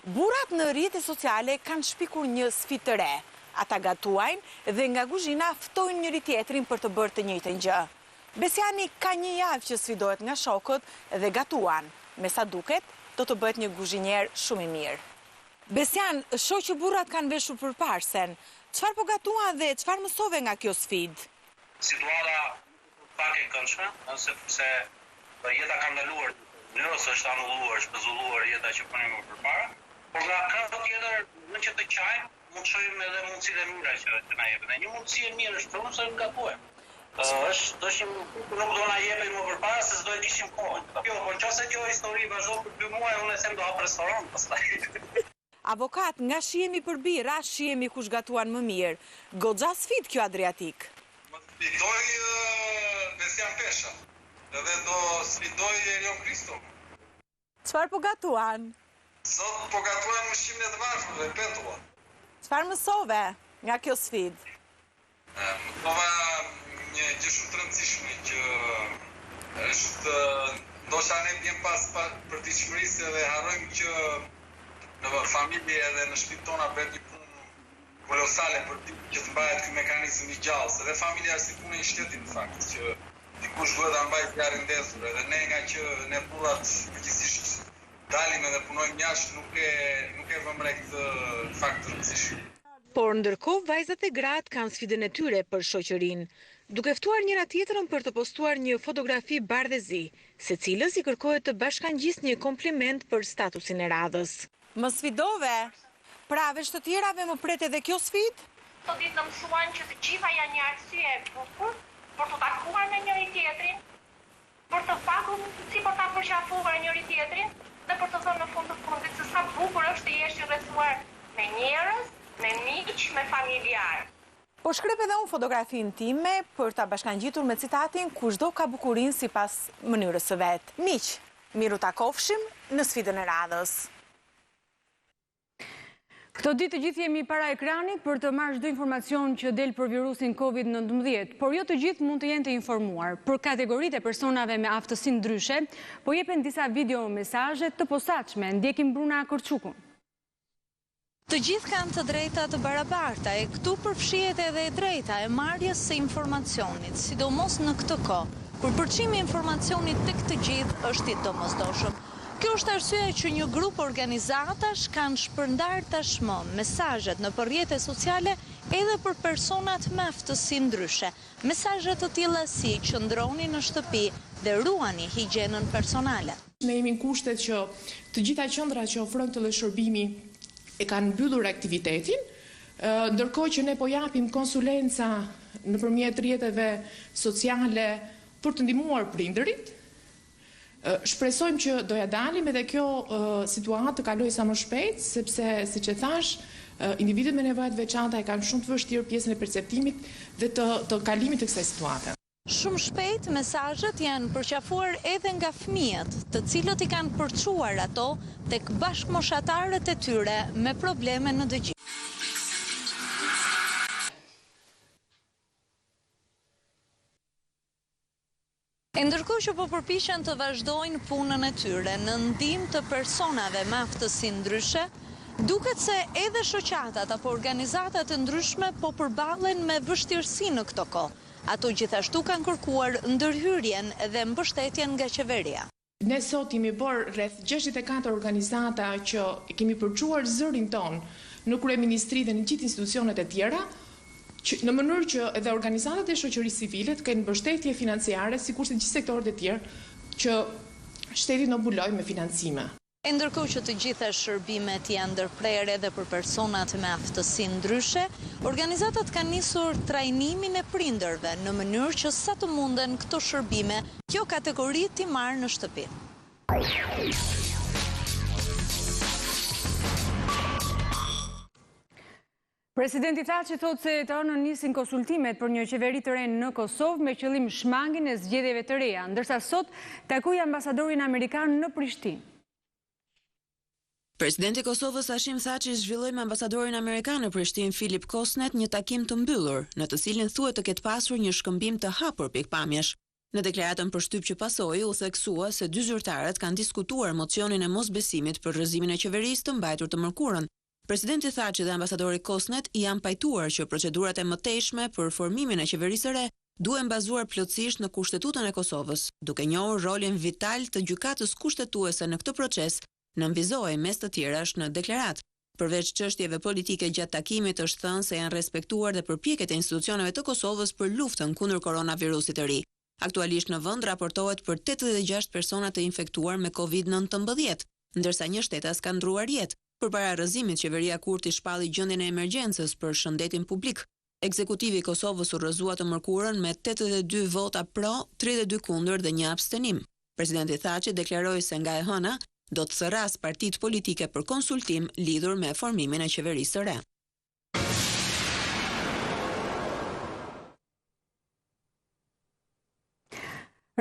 Burrat në rrjetet sociale kanë shpikur një sfidë të re. Ata gatuajnë dhe nga kuzhina ftojnë njëri tjetrin për të bërë të njëjtën gjë. Besiani ka një javë që sfidohet nga shokët dhe gatuan. Me sa duket, do të bëhet një kuzhinier shumë i mirë. Besian, shoh që burrat kanë veshur përparsen. Çfarë po gatuan dhe çfarë mësove nga kjo sfidë?
Situata pak e këndshme, sepse jeta ka ndaluar, nëse është anulluar, shpezulluar jeta që punim më përpara, por nga krau tjetër, në që të qajmë, mund të shohim edhe mundësitë e mira që na jepet. Një mundësi e mirë është thonë se gatuajmë. Nuk do na jepin më përpara se s'do e kishim kohën. Jo, po nëse kjo histori vazhdon për 2 muaj, unë them do hap restoran pastaj.
Avokat, nga shihemi për bira, shihemi kush gatuan më mirë. Goxha sfidë kjo Adriatik.
Sfidoj Besian Pesha, edhe do sfidoj Erion Kristo.
Çfarë po gatuan?
Sot po gatuan ushqimin e të varfërve, petulla.
Çfarë mësove nga kjo sfidë?
Mësova një gjë shumë të rëndësishme që është ndoshta ne vjen pas përditshmërisë dhe harrojmë që në familje edhe në shtëpitë tona bëhet një punë kolosale për që të mbahet ky mekanizëm i gjallë, edhe familja është si punë e shtetit në fakt, që dikush duhet ta mbajë zjarrin ndezur, edhe ne nga që ne burrat përgjithsisht dalim edhe punojmë jashtë, nuk e vëmë re këtë fakt të rëndësishëm.
Por ndërkohë vajzat e gratë kanë sfidën e tyre për shoqërinë, duke ftuar njëra tjetrën për të postuar një fotografi bardhëzi, secilës i kërkohet të bashkangjisë një kompliment për statusin e radhës. Më sfidove? Pra veç të tjerave më pret edhe kjo sfidë?
Të ditë në mësuan që të gjitha janë një arsye e bukur për të takuar me njëri tjetrin, për të pakur si për ta përqafuar njëri tjetrin dhe për të thënë në fund të fundit se sa bukur është të jesh i rrethuar me njerëz, me miq, me familjar.
Po shkrep edhe unë fotografinë time për ta bashkangjitur me citatin kushdo ka bukurinë sipas mënyrës së vet. Miq, miru takofshim në sfidën e radhës.
Këto ditë të gjithë jemi para ekranit për të marrë çdo informacion që del për virusin Covid-19, por jo të gjithë mund të jenë të informuar. Për kategoritë e personave me aftësi ndryshe, po jepen disa video mesazhe të posaçme. Ndjekim Bruna Korçukun.
Të gjithë kanë të drejta të barabarta e këtu përfshihet edhe e drejta e marrjes së informacionit, sidomos në këtë kohë, kur përçimi i informacionit tek të gjithë është i domosdoshëm. Kjo është arsyeja që një grup organizatash kanë shpërndar tashmë mesazhet në rrjetet sociale edhe për personat me aftësi ndryshe. Mesazhe të tilla si qëndroni në shtëpi dhe ruani higjienën personale.
Ne jemi në kushtet që të gjitha qendrat që ofrojnë këtë lloj shërbimi e kanë mbyllur aktivitetin, ndërkohë që ne po japim konsulenca nëpërmjet rrjeteve sociale për të ndihmuar prindërit. Shpresojmë që doja dalim edhe kjo situatë të kalojë sa më shpejt, sepse siç e thash, individët me nevoja të veçanta e kanë shumë të vështirë pjesën e perceptimit dhe të kalimit të kësaj situate.
Shumë shpejt mesazhet janë përqafuar edhe nga fëmijët, të cilët i kanë përçuar ato tek bashkëmoshatarët e tyre me probleme në dëgjim. Ndërkohë që po përpiqen të vazhdojnë punën e tyre në ndihmë të personave me aftësi ndryshe, duket se edhe shoqatat apo organizatat e ndryshme po përballen me vështirësi në këtë kohë. Ato gjithashtu kanë kërkuar ndërhyrjen dhe mbështetjen nga qeveria.
Ne sot jemi bërë rreth 64 organizata që kemi përçuar zërin ton në kryeministri dhe në gjithë institucionet e tjera, në mënyrë që edhe organizatat e shoqërisë civile të kenë mbështetje financiare, sikurse gjithë sektorët e tjerë që shteti në mbuloj me financime.
Ndërkohë që të gjitha shërbimet janë ndërprerë edhe për personat me aftësi ndryshe, organizatat kanë nisur trajnimin e prindërve në mënyrë që sa të munden këto shërbime, kjo kategori t'i marrë në shtëpi.
Presidenti Thaçi thotë se të hënën nisin konsultimet për një qeveri të re në Kosovë me qëllim shmangjen e zgjedhjeve të reja, ndërsa sot takoi ambasadorin amerikan në Prishtinë.
Presidenti i Kosovës Hashim Thaçi zhvilloi me ambasadorin amerikan në Prishtinë Filip Kosnet një takim të mbyllur, në të cilin thuhet të ketë pasur një shkëmbim të hapur pikpamjesh. Në deklaratën për shtyp që pasoi u theksua se dy zyrtarët kanë diskutuar mocionin e mosbesimit për rrëzimin e qeverisë të mbajtur të mërkurën. Presidenti Thaçi dhe ambasadori Kosnet janë pajtuar që procedurat e mëtejshme për formimin e qeverisë së re duhen bazuar plotësisht në Kushtetutën e Kosovës, duke njohur rolin vital të gjykatës kushtetuese në këtë proces. Nënvizoi mes të tjerash në deklaratë. Përveç çështjeve politike gjatë takimit është thënë se janë respektuar dhe përpjekjet e institucioneve të Kosovës për luftën kundër koronavirusit të ri. Aktualisht në vend raportohet për 86 persona të infektuar me COVID-19, ndërsa një shtetas ka ndruar jetë. Përpara rrëzimit, qeveria Kurti shpalli gjendjen e emergjencës për shëndetin publik. Ekzekutivi i Kosovës u rrëzua të mërkurën me 82 vota pro, 32 kundër dhe një abstenim. Presidenti Thaçi deklaroi se nga e hëna do të thërras partitë politike për konsultim lidhur me formimin e qeverisë së re.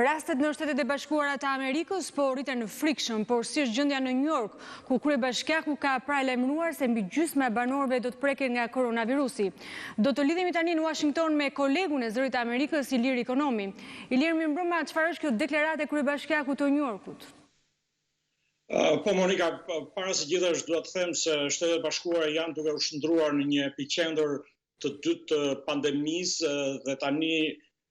Rastet në Shtetet e Bashkuara të Amerikës po rriten në frikshëm, por si është gjendja në New York, ku kryebashkiaku ka paralajmëruar se mbi gjysma e banorëve do të preken nga koronavirusi. Do të lidhemi tani në Washington me kolegun e zërit të Amerikës, Ilir Ekonomi. Ilir, mirëmbrëma, çfarë është kjo deklaratë e kryebashkiakut të New Yorkut?
Po, Monika, para së gjithësh duhet të them se Shtetet e Bashkuara janë duke u shndruar në një epicentër të dytë të pandemisë dhe tani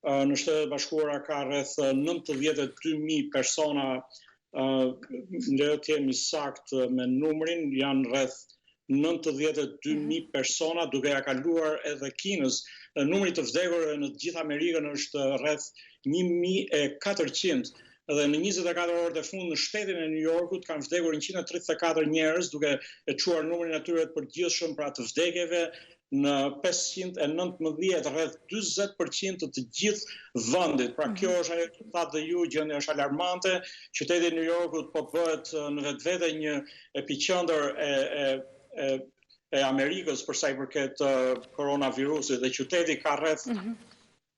në Shtetet e Bashkuara ka rreth 92.000 persona, le të jemi sakt me numrin, janë rreth 92.000 persona duke ja kaluar edhe Kinës. Numri të vdekurve në gjithë Amerikën është rreth 1.400. Dhe në 24 orët e fundit në shtetin e New Yorkut kanë vdekur 134 njerëz, duke e quar numrin atyre të përgjithshëm pra të vdekjeve në 519, rreth 40% të gjithë vendit. Pra kjo është ajo që thatë dhe ju, gjendja është alarmante. Qyteti i New Yorkut po bëhet në vetvete një epicentër e Amerikës për sa i përket koronavirusit dhe qyteti ka rreth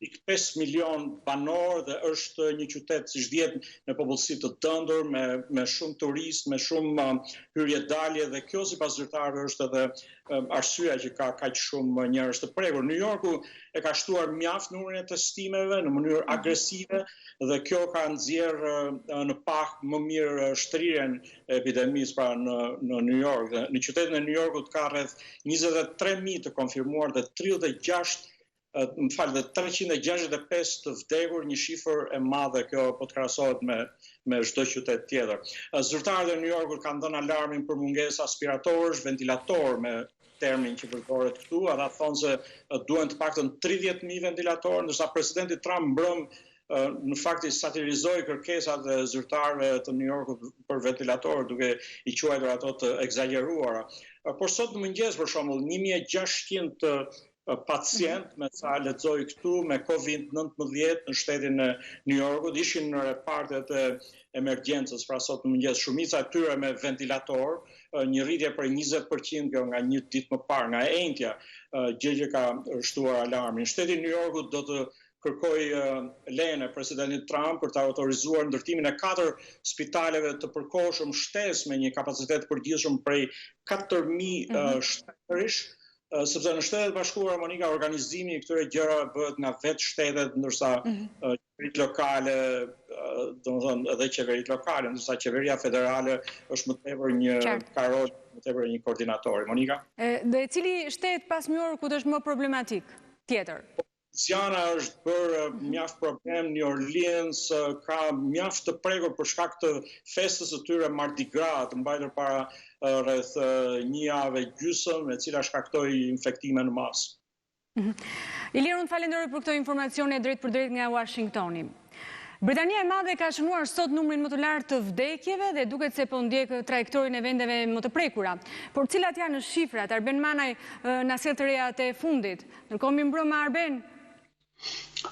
1.5 milion banor dhe është një qytet siç dihet me popullsi të dëndur, me shumë turistë, me shumë hyrje dalje dhe kjo sipas zyrtarëve është edhe arsyeja që ka kaq shumë njerëz të prekur. New Yorku e ka shtuar mjaft numrin e testimeve në mënyrë agresive dhe kjo ka nxjerrë në pak më mirë shtrirjen e epidemisë pra në New York. Në qytetin e New Yorkut ka rreth 23.000 të konfirmuar dhe 365 të vdekur, një shifër e madhe kjo po të krahasohet me çdo qytet tjetër. Zyrtarët e New Yorkut kanë dhënë alarmin për mungesë aspiratorësh, ventilator me termin që përdoret këtu, ata thonë se duhen të paktën 30.000 ventilatorë, ndërsa presidenti Trump mbrëm në fakt i satirizoi kërkesat e zyrtarëve të New Yorkut për ventilatorë, duke i quajtur ato të egzageruara. Por sot në mëngjes për shembull 1.600 pacient me sa lexoj këtu me COVID-19 në shtetin e New Yorkut ishin në repartet e emergjencës, pra sot në mëngjes shumica e tyre me ventilator, një rritje për 20% kjo nga një ditë më parë, nga e njëjtja gjë që ka shtuar alarmin. Shteti i New Yorkut do të kërkoj lejen e presidentit Trump për të autorizuar ndërtimin e 4 spitaleve të përkohshëm shtesë me një kapacitet përgjithshëm prej 4.000 shtetërish, sepse në Shtetet Bashkuara, Monika, organizimi i këtyre gjërave bëhet nga vetë shtetet, ndërsa qeveritë lokale, domethënë edhe qeveritë lokale, ndërsa qeveria federale është më tepër një karol, më tepër një koordinator. Monika?
Dhe cili shtet pas New Yorkut është më problematik tjetër?
Louisiana është bërë mjaft problem, New Orleans ka mjaft të prekur për shkak të festës së tyre Mardi Gras, të mbajtur para rreth një javë gjysmë, e cila shkaktoi infektime në masë.
Ilir, unë falenderoj për këto informacione drejt për drejt nga Washingtoni. Britania e Madhe ka shënuar sot numrin më të lartë të vdekjeve dhe duket se po ndjek trajektorin e vendeve më të prekura. Por cilat janë shifrat? Arben Manaj na sjell të reja të fundit. Ndërkohë mirëmbrëma Arben.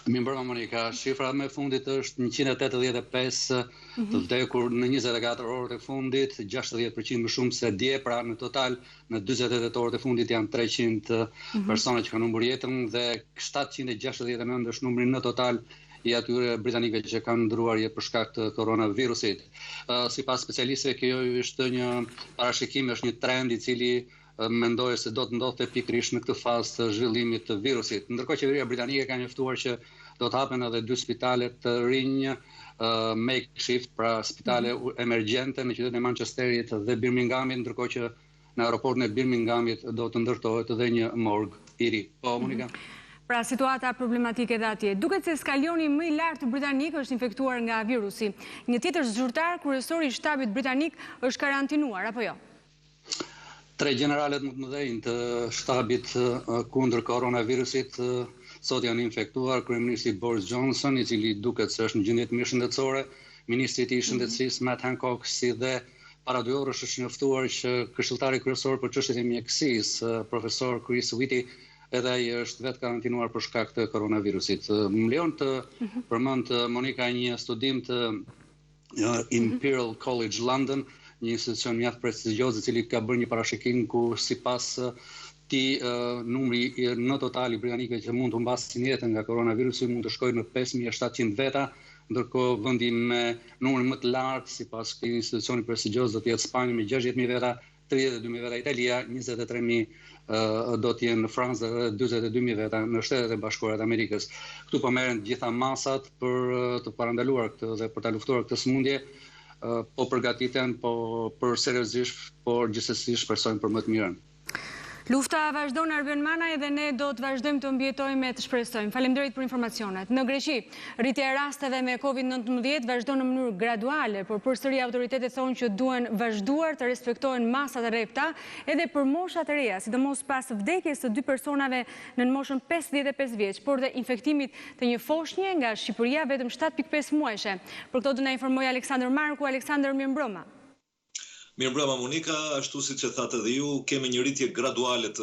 Mirëmbrëma Monika, shifra më e fundit është 185 të vdekur në 24 orët e fundit, 60% më shumë se dje, pra në total në 48 orët e fundit janë 300 persona që kanë humbur jetën dhe 769 është numri në total i atyre britanikëve që kanë ndruar jetë për shkak të koronavirusit. Sipas specialistëve kjo është një parashikim, është një trend i cili mendoj se do të ndodhte pikërisht në këtë fazë të zhvillimit të virusit. Ndërkohë qeveria britanike ka njoftuar që do të hapen edhe 2 spitale të rinj makeshift, pra spitale emergjente në qytetin e Manchesterit dhe Birminghamit, ndërkohë që në aeroportin e Birminghamit do të ndërtohet edhe një morg i ri. Po, Monika?
Pra situata problematike dhe atje. Duket se skalioni më i lartë britanik është infektuar nga virusi. Një tjetër zyrtar, kryesori i shtabit britanik, është karantinuar, apo jo?
3 generalet më të mëdhenj të shtabit kundër koronavirusit sot janë infektuar, kryeministri Boris Johnson, i cili duket se është në gjendje të mirë shëndetësore, ministri i tij shëndetësisë Matt Hancock, si dhe para 2 orësh është njoftuar që këshilltari kryesor për çështjet e mjekësisë, profesor Chris Whitty, edhe ai është vetë karantinuar për shkak të koronavirusit. Më lejon të përmend Monika një studim të Imperial College London, një institucion mjaft prestigjioz, i cili ka bërë një parashikim ku sipas tij numri në total i britanikëve që mund të humbasin jetën nga koronavirusi mund të shkojë në 5.700 veta, ndërkohë vendi me numrin më të lartë sipas këtij institucioni prestigjioz do të jetë Spanja me 60.000 veta, 32.000 veta Italia, 23.000 do të jenë në Francë dhe 42.000 veta në Shtetet e Bashkuara të Amerikës. Këtu po merren gjitha masat për të parandaluar këtë dhe për ta luftuar këtë sëmundje. Po përgatiten, po për seriozisht, por gjithsesi shpresojmë për më të mirën.
Lufta vazhdon Arben Manaj dhe ne do të vazhdojmë të mbjetojmë e të shpresojmë. Faleminderit për informacionet. Në Greqi, rritja e rasteve me COVID-19 vazhdon në mënyrë graduale, por përsëri autoritetet thonë që duhen vazhduar të respektohen masat e rrepta edhe për moshat e reja, sidomos pas vdekjes të 2 personave në moshën 55 vjeç, por dhe infektimit të një foshnje nga Shqipëria vetëm 7.5 muajshe. Për këto do na informoj Aleksandër Marku. Aleksandër, mirëmbrëma.
Mirëmbrëma Monika, ashtu siç e thatë edhe ju, kemi një rritje graduale të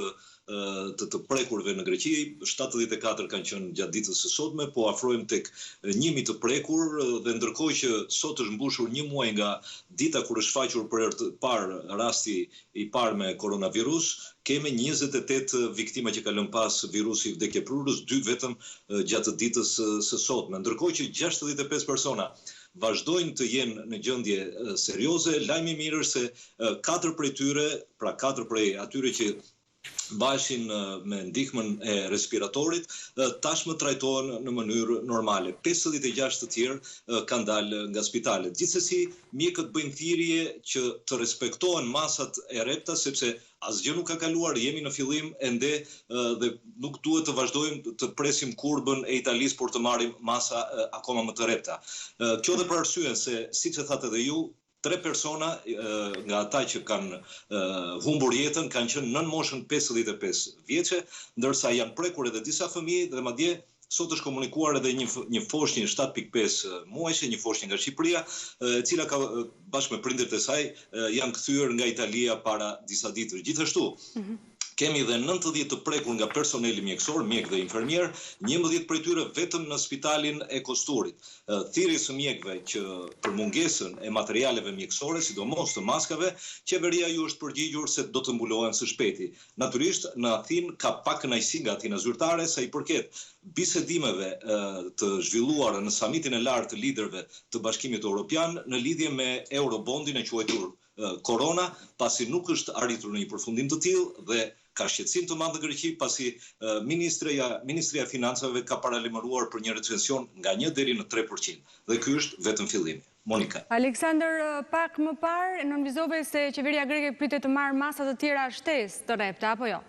të prekurve në Greqi, 74 kanë qenë gjatë ditës së sotme, po afrohem tek 1000 të prekur dhe ndërkohë që sot është mbushur 1 muaj nga dita kur është faqur për herë të parë rasti i parë me koronavirus, kemi 28 viktima që ka lënë pas virusi vdekjeprurës, 2 vetëm gjatë ditës së sotme. Ndërkohë që 65 persona vazhdojnë të jenë në gjendje serioze, lajmi i mirë është se 4 prej tyre, pra 4 prej atyre që mbaheshin me ndihmën e respiratorit, tashmë trajtohen në mënyrë normale. 56 të tjerë kanë dalë nga spitalet. Gjithsesi, mjekët bëjnë thirrje që të respektohen masat e repta, sepse asgjë nuk ka kaluar, jemi në fillim ende dhe nuk duhet të vazhdojmë të presim kurbën e Italisë por të marrim masa akoma më të repta. Kjo dhe për arsye se, siç e thatë edhe ju, 3 persona nga ata që kanë humbur jetën kanë qenë nën moshën 55 vjeçe, ndërsa janë prekur edhe disa fëmijë dhe madje sot është komunikuar edhe një foshnjë 7.5 muajshe, një foshnjë nga Shqipëria, e cila ka bashkë me prindërit e saj janë kthyer nga Italia para disa ditësh. Gjithashtu, kemi dhe 90 të prekur nga personeli mjekësor, mjek dhe infermier, 11 prej tyre vetëm në spitalin e Kosturit. Thirrjes së mjekëve që për mungesën e materialeve mjekësore, sidomos të maskave, qeveria ju është përgjigjur se do të mbulohen së shpejti. Natyrisht, në Athinë ka pak kënaqësi nga Athina zyrtare sa i përket bisedimeve të zhvilluara në samitin e lartë të liderëve të Bashkimit Evropian në lidhje me eurobondin e quajtur korona, pasi nuk është arritur në një përfundim të tillë dhe ka shqetësim të madh në Greqi, pasi Ministria e Financave ka paralajmëruar për një recesion nga 1 deri në 3%. Dhe ky është vetëm fillimi. Monika.
Aleksandër, pak më parë nënvizove se qeveria greke pritet të marrë masa të tjera shtesë të repta, apo jo?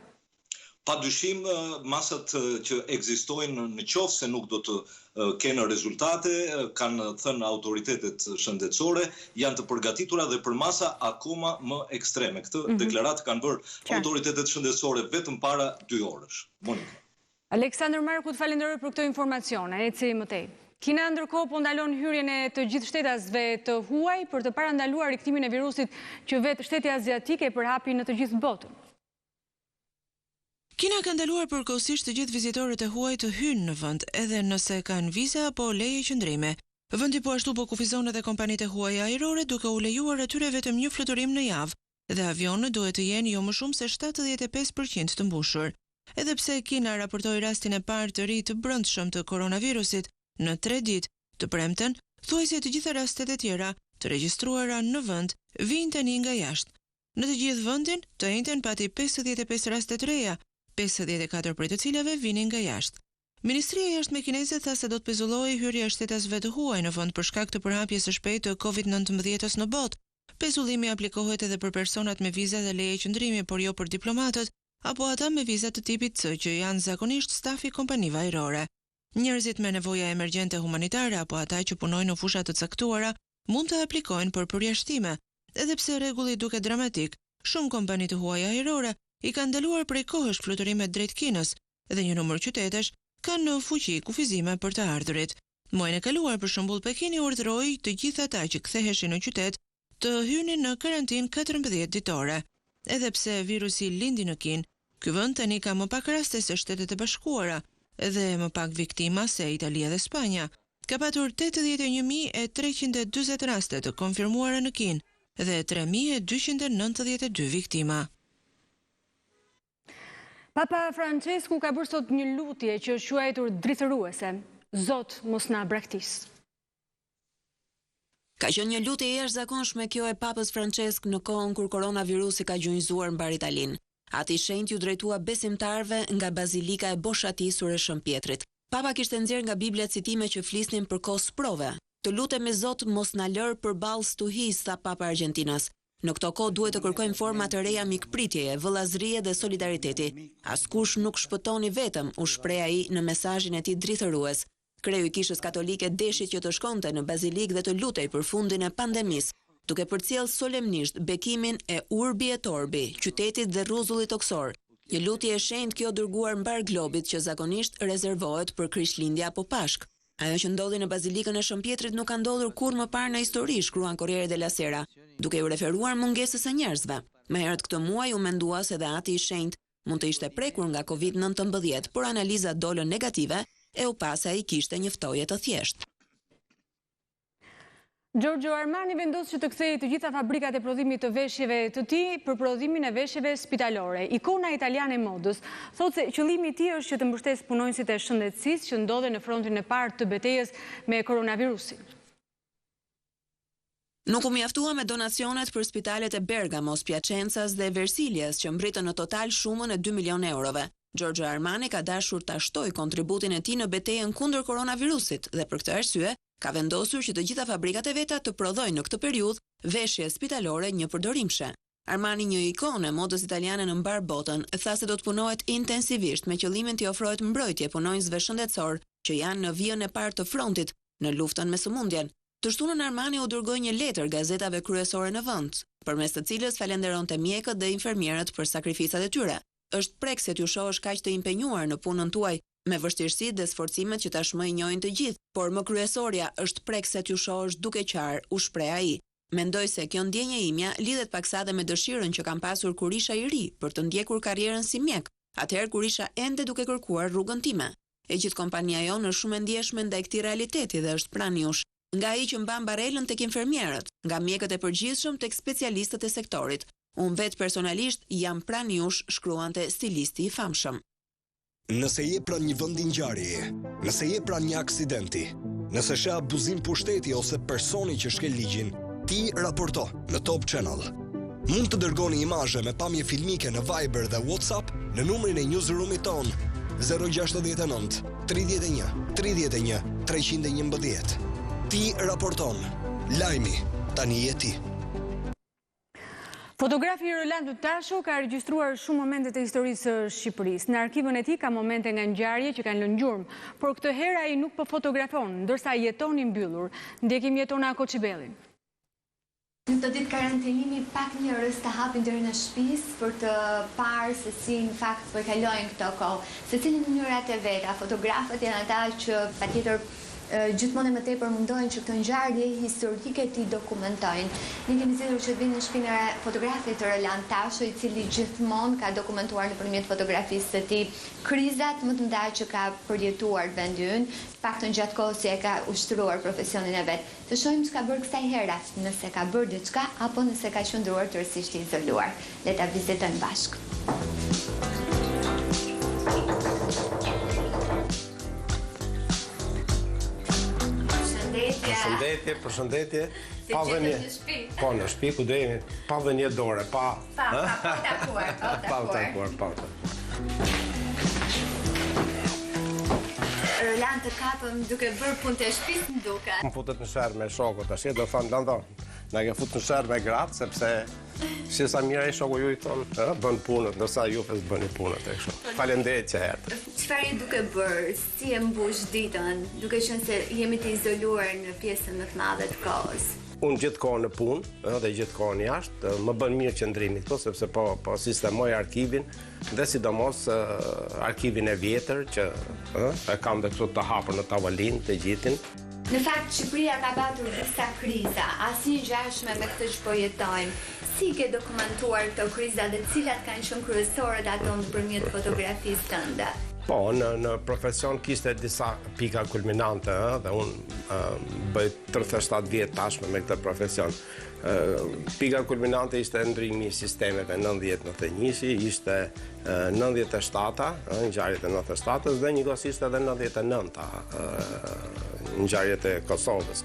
Pa dyshim, masat që ekzistojnë në qoftë se nuk do të kenë rezultate, kanë thënë autoritetet shëndetësore, janë të përgatitura dhe për masa akoma më ekstreme. Këtë deklaratë kanë bërë autoritetet shëndetësore vetëm para 2 orësh. Monika.
Aleksandër Marku, të falenderoj për këtë informacione, eci më tej. Kina ndërkohë po ndalon hyrjen e të gjithë shtetasve të huaj për të parandaluar riktimin e virusit që vetë shteti aziatike përhapi në të gjithë botën.
Kina ka ndaluar përkohësisht të gjithë vizitorët e huaj të hynë në vend, edhe nëse kanë viza apo leje qëndrime. Vendi po ashtu po kufizon edhe kompanitë e huaja ajrore duke u lejuar atyre vetëm një fluturim në javë, dhe avionët duhet të jenë jo më shumë se 75% të mbushur. Edhe pse Kina raportoi rastin e parë të ri të brendshëm të koronavirusit në 3 ditë të premten, thuajse të gjitha rastet e tjera të regjistruara në vend vijnë tani nga jashtë. Në të gjithë vendin, të njëjtën pati 55 raste të reja, 54 prej të cilave vinin nga jashtë. Ministria e Jashtme kineze tha se do të pezullojë hyrja e shtetasve të huaj në vend për shkak të përhapjes së shpejtë të COVID-19 në botë. Pezullimi aplikohet edhe për personat me viza dhe leje qëndrimi, por jo për diplomatët apo ata me viza të tipit C, që janë zakonisht stafi kompanive ajrore. Njerëzit me nevoja emergjente humanitare apo ata që punojnë në fusha të caktuara mund të aplikojnë për përjashtime, edhe pse rregulli duket dramatik. Shumë kompani të huaja ajrore i kanë ndaluar prej kohësh fluturimet drejt Kinës dhe një numër qytetesh kanë në fuqi kufizime për të ardhurit. Muajin e kaluar, për shembull, Pekini urdhëroi të gjithë ata që ktheheshin në qytet të hynin në karantinë 14 ditore. Edhe pse virusi lindi në Kinë, ky vend tani ka më pak raste se Shtetet e Bashkuara dhe më pak viktima se Italia dhe Spanja. Ka patur 81.340 raste të konfirmuara në Kinë dhe 3.292 viktima.
Papa Francesku ka bërë sot një lutje që është quajtur dritëruese. Zot mos na braktis.
Ka qenë një lutje jashtëzakonshme kjo e Papës Francesk në kohën kur koronavirusi ka gjunjëzuar mbar Italinë. Ati shenjtë ju drejtua besimtarve nga bazilika e boshatisur e Shën Pjetrit. Papa kishte nxjerrë nga Biblia citime që flisnin për kohë sprove. Të lutemi Zot mos na lër përballë stuhisë, tha Papa Argjentinas. Në këto kohë duhet të kërkojmë forma të reja mikpritjeje, vëllazërie dhe solidariteti. Askush nuk shpëtoni vetëm, u shpreh ai në mesazhin e tij drithërues. Kreu i Kishës Katolike deshi që të shkonte në bazilikë dhe të lutej për fundin e pandemisë, duke përcjell solemnisht bekimin e Urbi et Orbi, qytetit dhe rruzullit toksor. Një lutje e shenjtë kjo dërguar mbar globit që zakonisht rezervohet për Krishtlindje apo Pashk. Ajo që ndodhi në bazilikën e Shën Pjetrit nuk ka ndodhur kurrë më parë në histori, shkruan Corriere della Sera, duke u referuar mungesës së njerëzve. Më herët këtë muaj u mendua se dhe ati i shenjtë Mund të ishte prekur nga COVID-19, por analizat dolën negative e u pa se ai kishte një ftoje të thjeshtë.
Giorgio Armani vendos që të kthejë të gjitha fabrikat e prodhimit të veshjeve të tij për prodhimin e veshjeve spitalore. Ikona italiane e modës thotë se qëllimi i tij është që të mbështesë punonjësit e shëndetësisë që ndodhen në frontin e parë të betejës me koronavirusin.
Nuk u mjaftua me donacionet për spitalet e Bergamos, Piacenzas dhe Versiljes që mbritën në total shumën e 2 milion eurove. Giorgio Armani ka dashur ta shtojë kontributin e tij në betejën kundër koronavirusit dhe për këtë arsye ka vendosur që të gjitha fabrikat e veta të prodhojnë në këtë periudhë veshje spitalore një përdorimshe. Armani, një ikonë e modës italiane në mbar botën, tha se do të punohet intensivisht me qëllimin të ofrohet mbrojtje punonjësve shëndetësor që janë në vijën e parë të frontit në luftën me sëmundjen. Të shtunën Armani u dërgoi një letër gazetave kryesore në vend, përmes të cilës falenderonte mjekët dhe infermierët për sakrificat e tyre. Është prek se t'ju shohësh kaq të impenjuar në punën tuaj, me vështirësitë dhe sforcimet që tashmë i njohin të gjithë, por më kryesorja është prek se t'ju shohësh duke qarë, u shpreh ai. Mendoj se kjo ndjenje imja lidhet paksa dhe me dëshirën që kam pasur kur isha i ri për të ndjekur karrierën si mjek, atëherë kur isha ende duke kërkuar rrugën time. E gjithë kompania jonë është shumë e ndjeshme ndaj këtij realiteti dhe është pranë jush, nga ai që mban barelën tek infermierët, nga mjekët e përgjithshëm tek specialistët e sektorit. Unë vetë personalisht jam pranë jush, shkruante stilisti i famshëm.
Nëse je pranë një vendi ngjarjeje, nëse je pranë një aksidenti, nëse sheh abuzim pushteti ose personi që shkel ligjin, ti raporto në Top Channel. Mund të dërgoni imazhe me pamje filmike në Viber dhe WhatsApp në numrin e newsroomit ton 069 31 31 311. Ti raporton. Lajmi tani je ti.
Fotografi Rolando Tasho ka regjistruar shumë momente të historisë së Shqipërisë. Në arkivën e tij ka momente nga ngjarje që kanë lënë gjurmë, por këtë herë ai nuk po fotografon, ndërsa jeton i mbyllur. Ndjekim Jetona Koçibellin.
Në të ditë karantenimi pak njerëz të hapin dërin e shtëpisë për të parë se si në fakt po e kalojnë këto kohë. Secili në mënyrat e veta, fotografët janë ata që patjetër gjithmonë më tepër mundohen që këtë ngjarje historike t'i dokumentojnë. Ne kemi zgjedhur që të vinë në shtëpinë e fotografit të Roland Tasho, i cili gjithmonë ka dokumentuar nëpërmjet fotografisë së tij krizat më të mëdha që ka përjetuar vendi ynë, paktën gjatë kohës që e ka ushtruar profesionin e vet. Të shohim çka bër kësaj here, nëse ka bërë diçka apo nëse ka qëndruar tërësisht i izoluar. Le ta vizitojmë bashkë.
Përshëndetje. Po në shtëpi ku do jemi, pa vënë dorë, pa takuar.
Roland, të kapëm duke bërë punë të shtëpisë më duket.
Më futet në sherr me shokut tash, do thonë Lando. Na ke futur në sherr me gratë sepse si sa mirë ai shoku ju i thon, bën punët, ndërsa ju vetë bëni punët e kështu. Faleminderit që erdhët.
Çfarë je duke bërë? Si e mbush ditën, duke qenë se jemi të izoluar në pjesën më të madhe të kohës?
Unë gjithë kohën në punë dhe gjithë kohën jashtë, më bën mirë qëndrimi këtu sepse po sistemoj arkivin dhe sidomos arkivin e vjetër që e kam dhe këtu të hapur në tavolinë të gjithin.
Në fakt, Shqipëria ka patur disa kriza, asnjë ngjashme me këtë që po jetojmë. Si ke dokumentuar këto kriza dhe cilat kanë qenë kryesorët ato nëpërmjet fotografisë tënde?
Po, në profesion kishte disa pika kulminante dhe unë bëj 37 vjet tashme me këtë profesion. Pika kulminante ishte ndrimi i sistemeve 90-91, ishte 97-a, ngjarjet e 97-s dhe njëkohësisht edhe 99-a, ngjarjet e Kosovës.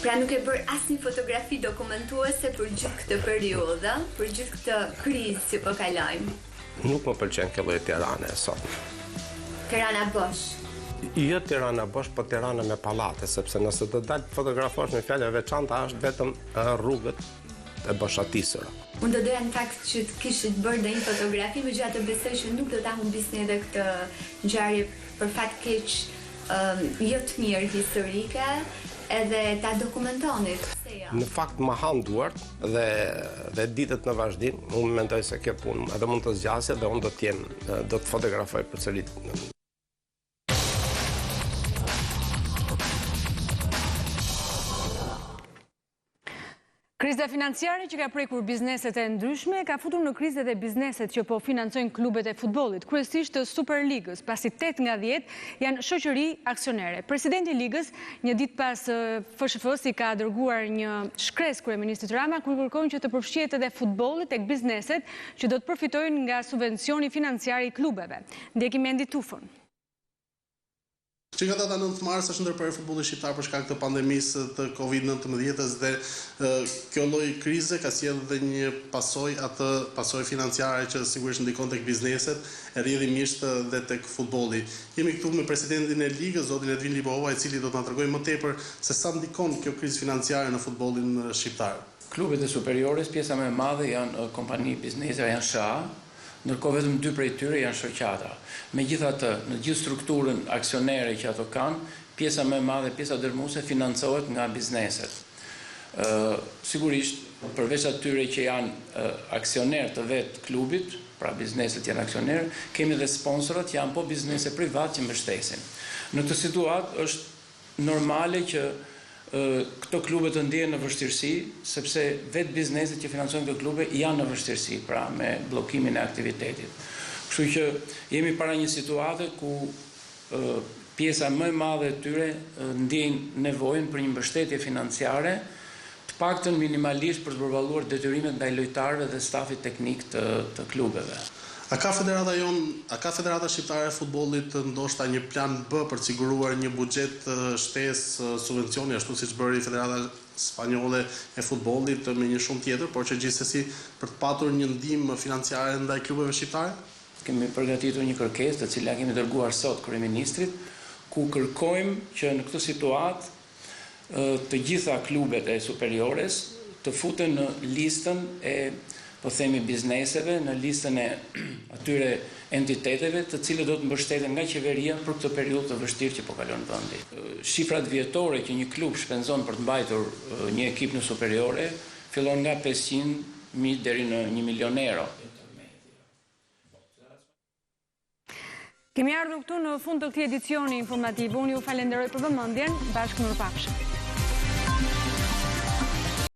Pra nuk e bërë asnjë fotografi dokumentuese për gjithë këtë periudhë, për gjithë këtë krizë që po kalojmë.
Nuk më pëlqen kjo lloj Tirane sot.
Tirana bosh.
Jo Tirana bosh, po Tirana me pallate, sepse nëse do dal fotografosh me fjalë veçanta është vetëm rrugët e boshatisura.
Unë do doja në fakt që të kishit bërë ndonjë fotografi, megjithatë besoj që nuk do ta humbisni edhe këtë ngjarje për fat keq jo të mirë historike, edhe ta dokumentonit.
Në fakt më han duart dhe ditët në vazhdim, unë mendoj se kjo punë edhe mund të zgjasë dhe unë do të fotografoj përsëri.
Kriza Kriza financiare që ka prekur bizneset e ndryshme ka futur në krizë edhe bizneset që po financojnë klubet e futbollit, kryesisht të Superligës, pasi 8 nga 10 janë shoqëri aksionere. Presidenti i ligës, një ditë pas FSHF-s i ka dërguar një shkresë kryeministrit Rama ku kërkojnë që të përfshihet edhe futbolli tek bizneset që do të përfitojnë nga subvencioni financiar i klubeve. Ndjekim mendi tufën.
Që nga data 9 mars është ndërprerë futbolli shqiptar për shkak të pandemisë të Covid-19 dhe kjo lloj krize ka sjellë edhe një pasojë financiare që sigurisht ndikon tek bizneset, e rrjedhimisht dhe tek futbolli. Jemi këtu me presidentin e ligës, zotin Edvin Libova, i cili do të na tregojë më tepër se sa ndikon kjo krizë financiare në futbollin shqiptar.
Klubet e superiores, pjesa më e madhe janë kompani bizneseve, janë SHA, ndërkohë vetëm 2 prej tyre janë shoqata. Megjithatë, në gjithë strukturën aksionere që ato kanë, pjesa më e madhe, pjesa dërmuese financohet nga bizneset. Sigurisht, përveç atyre që janë aksioner të vetë klubit, pra bizneset janë aksioner, kemi dhe sponsorët janë po biznese privat që mbështesin. Në këtë situatë është normale që këto klube të ndjehen në vështirësi, sepse vetë bizneset që financojnë këto klube janë në vështirësi, pra me bllokimin e aktivitetit. Kështu që jemi para një situate ku pjesa më e madhe e tyre ndjejnë nevojën për një mbështetje financiare, të paktën minimalisht për të përballuar detyrimet ndaj lojtarëve dhe stafit teknik të klubeve.
A ka Federata Shqiptare e Futbollit ndoshta një plan B për të siguruar një buxhet shtesë subvencioni ashtu siç bëri Federata Spanjolle e Futbollit me një shumë tjetër, por që gjithsesi për të patur një ndihmë financiare ndaj klubeve shqiptare?
Kemi përgatitur një kërkesë të cilën kemi dërguar sot kryeministrit, ku kërkojmë që në këtë situatë të gjitha klubet e superiores të futen në listën e po themi bizneseve, në listën e atyre entiteteve të cilët do të mbështeten nga qeveria për këtë periudhë të vështirë që po kalon vendi. Shifrat vjetore që një klub shpenzon për të mbajtur një ekip në superiore fillon nga 500.000 deri në 1 milion euro.
Kemi ardhur këtu në fund të këtij edicioni informativ. Unë ju falenderoj për vëmendjen. Bashkë mirupafshim.